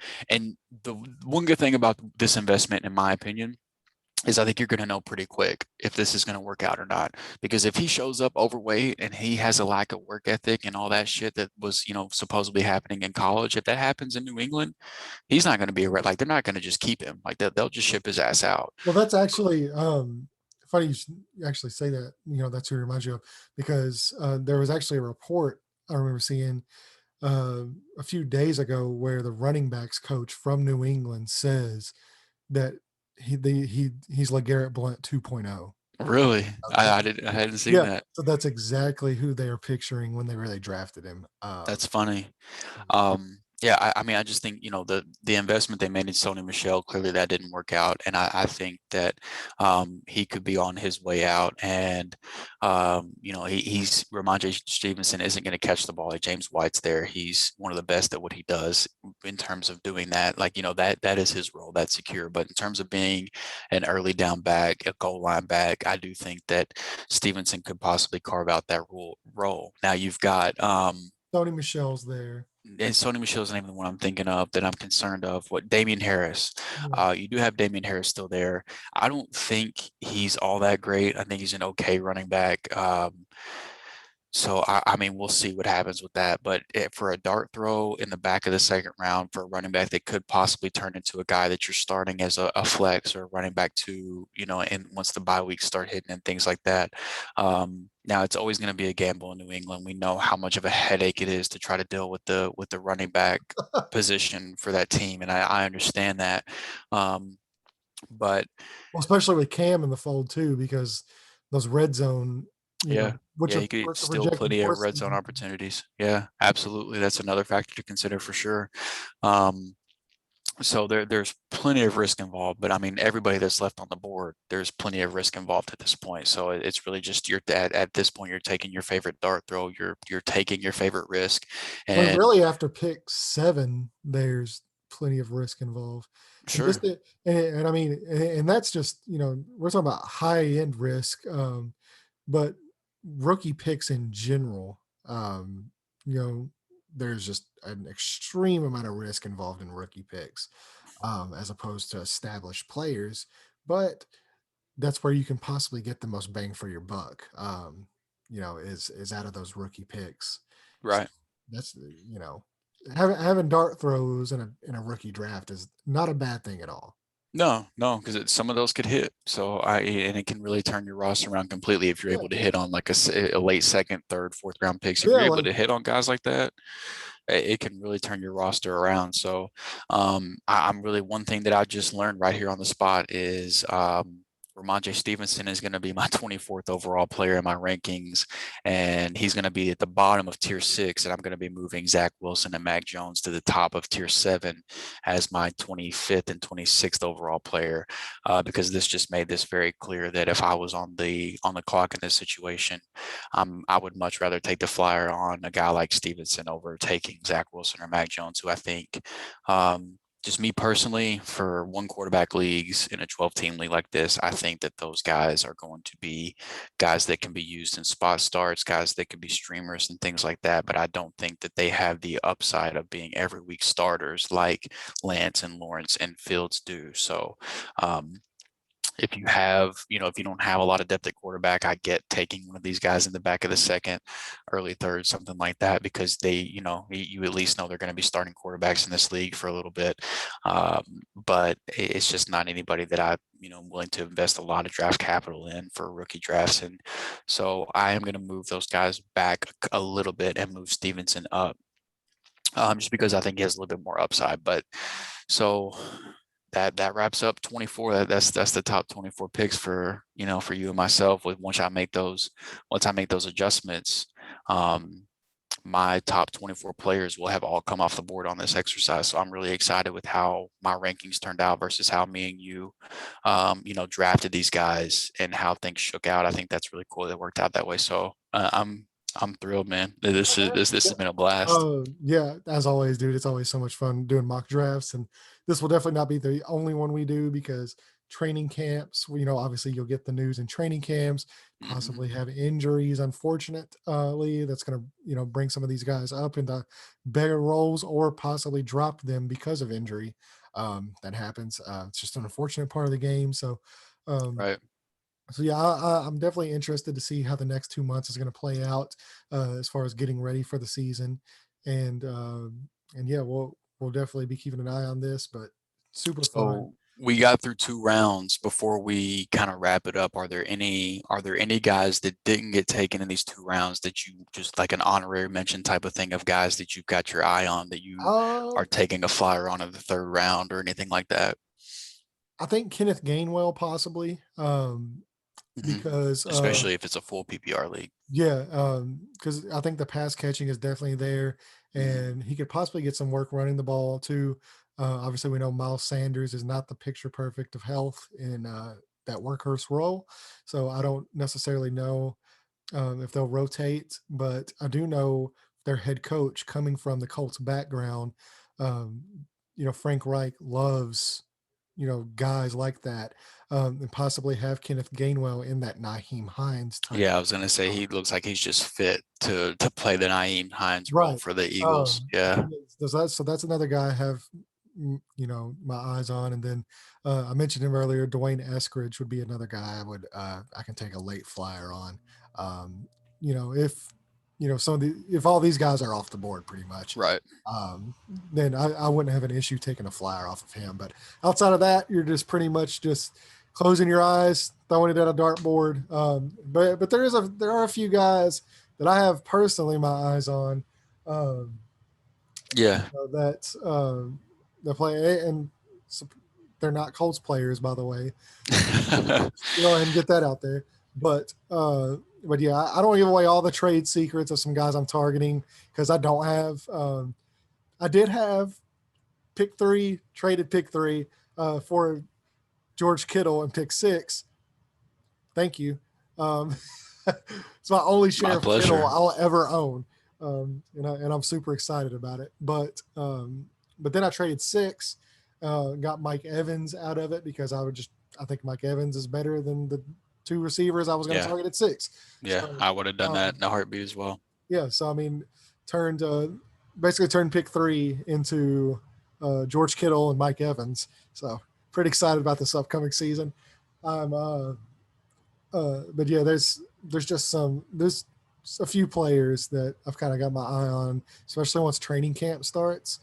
the one good thing about this investment, in my opinion, is I think you're going to know pretty quick if this is going to work out or not. Because if he shows up overweight and he has a lack of work ethic and all that shit that was, supposedly happening in college, if that happens in New England, he's not going to be like they're not going to just keep him. Like they'll just ship his ass out. Well, that's actually funny you actually say that. That's who it reminds you of, because there was actually a report I remember seeing a few days ago where the running backs coach from New England says that he's LeGarrette Blount 2.0. Really, I hadn't seen Yeah, that. so that's exactly who they are picturing when they really drafted him. That's funny. Yeah, I mean, I just think, the investment they made in Sony Michel, clearly that didn't work out. And I think that he could be on his way out. And, he's Ramondre Stevenson isn't going to catch the ball like James White's there. He's one of the best at what he does in terms of doing that. Like, that is his role. That's secure. But in terms of being an early down back, a goal line back, I do think that Stevenson could possibly carve out that role. Now you've got Sony Michel's there. and Sony Michel's the name of the one I'm thinking of that I'm concerned of. What Damian Harris? Yeah. You do have Damian Harris still there. I don't think he's all that great. I think he's an okay running back. So I mean, we'll see what happens with that. But for a dart throw in the back of the second round for a running back that could possibly turn into a guy that you're starting as a flex or a running back to, and once the bye weeks start hitting and things like that. Now it's always going to be a gamble in New England. We know how much of a headache it is to try to deal with the running back position for that team, and I understand that. But Well, especially with Cam in the fold too, because those red zone, yeah, which you could still plenty of red zone opportunities. Yeah, absolutely. That's another factor to consider for sure. So there's plenty of risk involved, but I mean, everybody that's left on the board, there's plenty of risk involved at this point. So it's really just at this point, you're taking your favorite dart throw, you're taking your favorite risk. And really after pick 7, there's plenty of risk involved. sure. And I mean, and that's just, we're talking about high end risk, but rookie picks in general, there's just an extreme amount of risk involved in rookie picks, as opposed to established players. But that's where you can possibly get the most bang for your buck. Is out of those rookie picks. Right. That's having dart throws in a rookie draft is not a bad thing at all. No, because some of those could hit. So and it can really turn your roster around completely if you're able to hit on like a late second, third, fourth round picks. If you're able to hit on guys like that, it can really turn your roster around. So I'm really, one thing that I just learned right here on the spot is Ramondre Stevenson is going to be my 24th overall player in my rankings, and he's going to be at the bottom of tier 6, and I'm going to be moving Zach Wilson and Mac Jones to the top of tier 7 as my 25th and 26th overall player, because this just made this very clear that if I was on the clock in this situation, I would much rather take the flyer on a guy like Stevenson over taking Zach Wilson or Mac Jones, who I think just me personally, for one quarterback leagues in a 12-team league like this, I think that those guys are going to be guys that can be used in spot starts, guys that can be streamers and things like that. But I don't think that they have the upside of being every week starters like Lance and Lawrence and Fields do. So if you have, if you don't have a lot of depth at quarterback, I get taking one of these guys in the back of the second, early third, something like that, because they, you at least know they're going to be starting quarterbacks in this league for a little bit. But it's just not anybody that I'm willing to invest a lot of draft capital in for rookie drafts. And so I am going to move those guys back a little bit and move Stevenson up, just because I think he has a little bit more upside. But so that wraps up 24. That's the top 24 picks for you and myself. Once I make those adjustments, my top 24 players will have all come off the board on this exercise. So I'm really excited with how my rankings turned out versus how me and you, drafted these guys and how things shook out. I think that's really cool that it worked out that way. So I'm thrilled, man. This has been a blast. Yeah, as always, dude, it's always so much fun doing mock drafts, and this will definitely not be the only one we do, because training camps, obviously you'll get the news in training camps, possibly have injuries, unfortunately, that's going to, bring some of these guys up into better roles or possibly drop them because of injury. That happens. It's just an unfortunate part of the game. So, Right. so yeah, I'm definitely interested to see how the next 2 months is going to play out, as far as getting ready for the season, and yeah, we'll definitely be keeping an eye on this. But super fun. So we got through 2 rounds. Before we kind of wrap it up, are there any guys that didn't get taken in these 2 rounds that you just, like, an honorary mention type of thing of guys that you've got your eye on that you are Um, taking a flyer on in the 3rd round or anything like that? I think Kenneth Gainwell possibly, Mhm. because Especially if it's a full PPR league. yeah, because I think the pass catching is definitely there, Mhm. and he could possibly get some work running the ball too. Obviously, we know Miles Sanders is not the picture perfect of health in that workhorse role, so I don't necessarily know if they'll rotate, but I do know their head coach, coming from the Colts background, um, Frank Reich loves, guys like that, and possibly have Kenneth Gainwell in that Naheem Hines type. Yeah, I was gonna say he looks like he's just fit to play the Naeem Hines role Right. for the Eagles. Yeah. Yes, so that's another guy I have, my eyes on. And then I mentioned him earlier. Dwayne Eskridge would be another guy I can take a late flyer on. Um, if if all these guys are off the board pretty much, Right. um, then I wouldn't have an issue taking a flyer off of him. But outside of that, you're just pretty much just closing your eyes, throwing it at a dartboard. But there are a few guys that I have personally my eyes on, um, Yeah. that play, and they're not Colts players, by the way. Go ahead and get that out there. But yeah, I don't give away all the trade secrets of some guys I'm targeting, because I don't have. I did have pick 3, traded pick 3 for George Kittle and pick 6. Thank you. Um, it's my only share My of Kittle pleasure. I'll ever own, and I'm super excited about it. But then I traded 6, got Mike Evans out of it, because I think Mike Evans is better than the 2 receivers I was going to Yeah. target at 6. Yeah. So I would have done that in a heartbeat as well. yeah, so I mean, turned basically turned pick 3 into George Kittle and Mike Evans. So pretty excited about this upcoming season. I'm but yeah, there's a few players that I've kind of got my eye on, especially once training camp starts.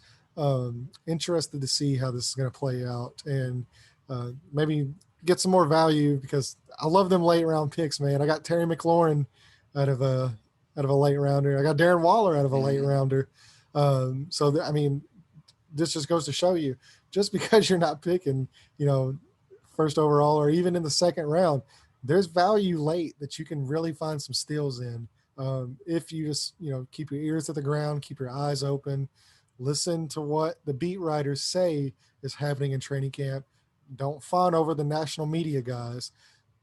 Interested to see how this is going to play out, and maybe get some more value, because I love them late round picks, man. I got Terry McLaurin out of a late rounder. I got Darren Waller out of a late rounder. I mean, this just goes to show you, just because you're not picking, first overall, or even in the second round, there's value late that you can really find some steals in. If you just, keep your ears to the ground, keep your eyes open, listen to what the beat writers say is happening in training camp. Don't fawn over the national media guys.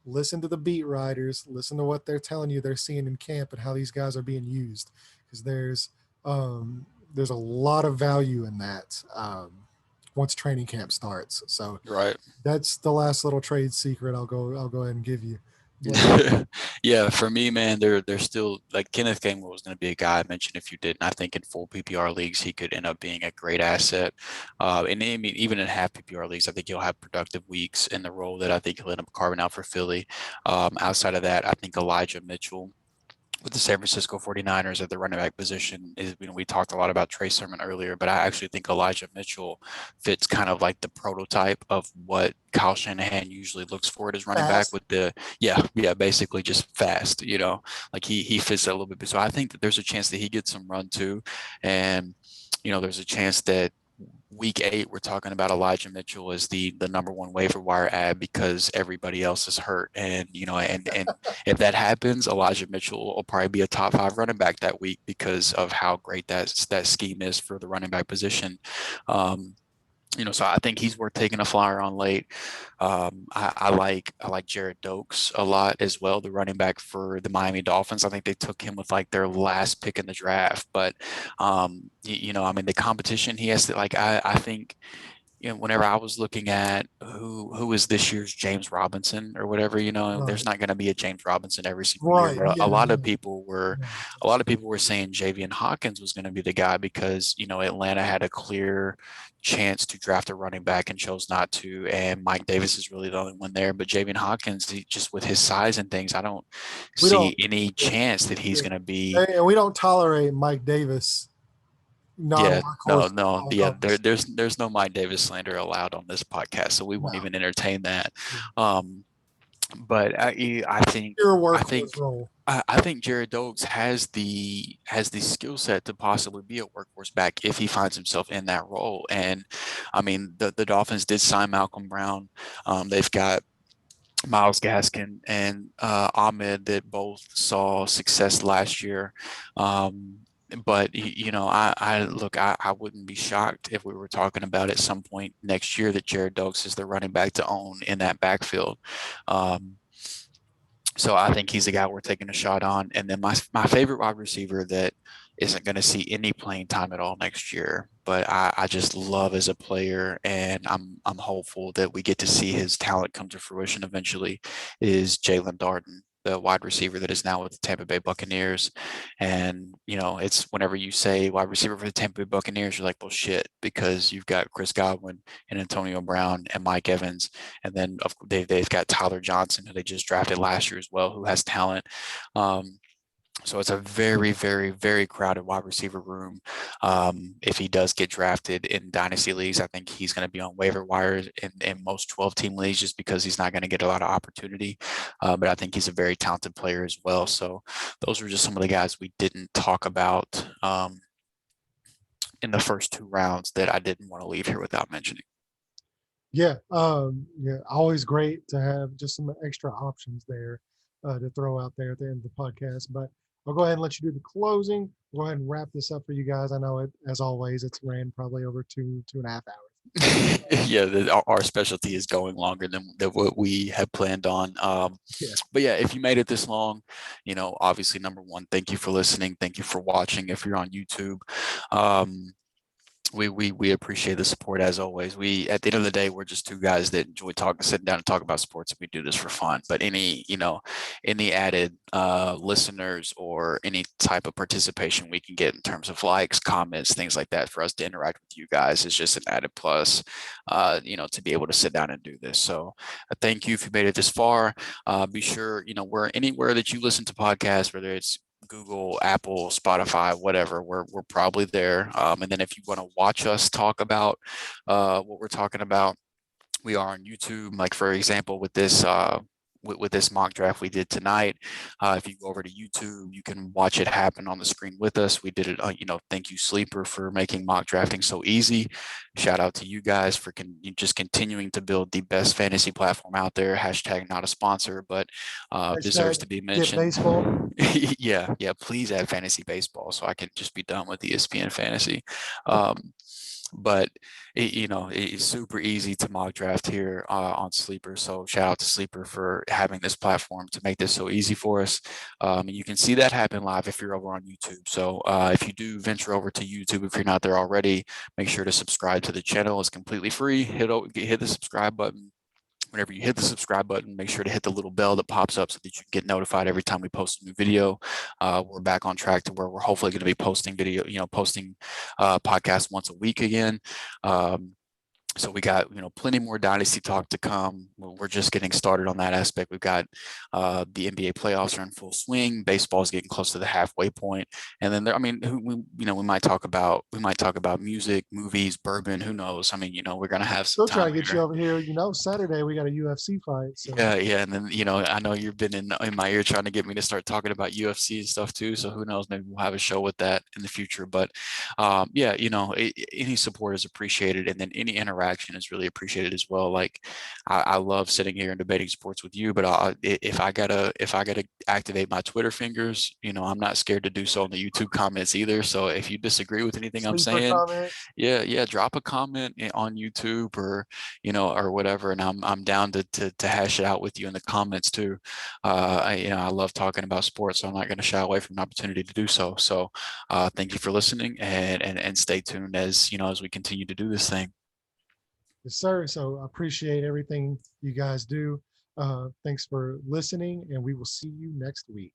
Listen to the beat writers, listen to what they're telling you they're seeing in camp and how these guys are being used, because there's a lot of value in that once training camp starts. So Right. that's the last little trade secret I'll go ahead and give you. But Yeah, for me, man, they're still like Kenneth Gainwell was going to be a guy I mentioned if you didn't. I think in full PPR leagues he could end up being a great asset. And I mean, even in half PPR leagues, I think he'll have productive weeks in the role that I think he'll end up carving out for Philly. Outside of that, I think Elijah Mitchell with the San Francisco 49ers at the running back position is, we talked a lot about Trey Sermon earlier, but I actually think Elijah Mitchell fits kind of like the prototype of what Kyle Shanahan usually looks for at his running back fast. with yeah, basically just fast, like he fits that a little bit. So I think that there's a chance that he gets some run too. And, there's a chance that week 8, we're talking about Elijah Mitchell as the number one waiver wire ad because everybody else is hurt. And, and if that happens, Elijah Mitchell will probably be a top 5 running back that week because of how great that scheme is for the running back position. So I think he's worth taking a flyer on late. I like Jared Dokes a lot as well, the running back for the Miami Dolphins. I think they took him with like their last pick in the draft, but I mean the competition he has to I think whenever I was looking at who is this year's James Robinson or whatever, there's Right. not going to be a James Robinson every single year. Right. But a Yeah. lot of No. people were, No. a lot of people were saying Javian Hawkins was going to be the guy because Atlanta had a clear chance to draft a running back and chose not to. And Mike Davis is really the only one there. But Javian Hawkins, just with his size and things, I don't We see don't. any Yeah. chance that he's Yeah. going to be. And we don't tolerate Mike Davis Yeah, no, non-workhorse no, yeah. on There, this. there's no Mike Davis slander allowed on this podcast, so we won't No. even entertain that. Yeah. Um, but I think Pure I workhorse think role. I think Jared Dogs has the skill set to possibly be a workhorse back if he finds himself in that role. And I mean, the Dolphins did sign Malcolm Brown. They've got Miles Gaskin and Ahmed that both saw success last year. But I look, I wouldn't be shocked if we were talking about at some point next year that Jared Dogs is the running back to own in that backfield. Um, so I think he's a guy we're taking a shot on. And then my favorite wide receiver that isn't going to see any playing time at all next year, but I just love as a player, and I'm hopeful that we get to see his talent come to fruition eventually, is Jalen Darden, the wide receiver that is now with the Tampa Bay Buccaneers. And it's whenever you say wide receiver for the Tampa Bay Buccaneers, you're like, well, shit, because you've got Chris Godwin and Antonio Brown and Mike Evans, and then they've got Tyler Johnson, who they just drafted last year as well, who has talent. So it's a very, very, very crowded wide receiver room. If he does get drafted in dynasty leagues, I think he's going to be on waiver wires in most 12-team leagues just because he's not going to get a lot of opportunity. But I think he's a very talented player as well. So those were just some of the guys we didn't talk about in the first 2 rounds that I didn't want to leave here without mentioning. Yeah. Yeah. Always great to have just some extra options there to throw out there at the end of the podcast. But I'll go ahead and let you do the closing. Go ahead and wrap this up for you guys. I know it, as always, it's ran probably over 2.5 hours. Yeah, our specialty is going longer than what we had planned on. Yeah. But yeah, if you made it this long, obviously, number one, thank you for listening. Thank you for watching. If you're on YouTube, we appreciate the support as always. We, at the end of the day, we're just 2 guys that enjoy sitting down and talking about sports, and we do this for fun. But any added listeners or any type of participation we can get in terms of likes, comments, things like that for us to interact with you guys is just an added plus, to be able to sit down and do this. So thank you if you made it this far. Be sure, we're anywhere that you listen to podcasts, whether it's Google, Apple, Spotify, whatever, we're probably there. And then if you want to watch us talk about what we're talking about, we are on YouTube. Like for example, with this with this mock draft we did tonight. If you go over to YouTube, you can watch it happen on the screen with us. We did it. Thank you, Sleeper, for making mock drafting so easy. Shout out to you guys for just continuing to build the best fantasy platform out there. Hashtag not a sponsor, but deserves Hashtag to be get mentioned. baseball. Yeah, yeah. Please add fantasy baseball so I can just be done with ESPN fantasy. But it's super easy to mock draft here on Sleeper. So shout out to Sleeper for having this platform to make this so easy for us. And you can see that happen live if you're over on YouTube. So if you do venture over to YouTube, if you're not there already, make sure to subscribe to the channel. It's completely free. Hit the subscribe button. Whenever you hit the subscribe button, make sure to hit the little bell that pops up so that you can get notified every time we post a new video. We're back on track to where we're hopefully going to be posting podcasts once a week again. So we got plenty more dynasty talk to come. We're just getting started on that aspect. We've got the NBA playoffs are in full swing. Baseball is getting close to the halfway point, and then we might talk about music, movies, bourbon. Who knows? I mean, we're gonna have some Still trying time to get you here. over here. Saturday we got a UFC fight. So Yeah, yeah, and then I know you've been in my ear trying to get me to start talking about UFC and stuff too. So who knows? Maybe we'll have a show with that in the future. But yeah, any support is appreciated, and then any interaction is really appreciated as well. Like I love sitting here and debating sports with you, but if I gotta activate my Twitter fingers, I'm not scared to do so in the YouTube comments either. So if you disagree with anything I'm sleeper saying, comments. yeah, drop a comment on YouTube or whatever, and I'm down to hash it out with you in the comments too. I love talking about sports, so I'm not going to shy away from an opportunity to do so. So thank you for listening, and stay tuned as we continue to do this thing. Yes, sir. So I appreciate everything you guys do. Thanks for listening, and we will see you next week.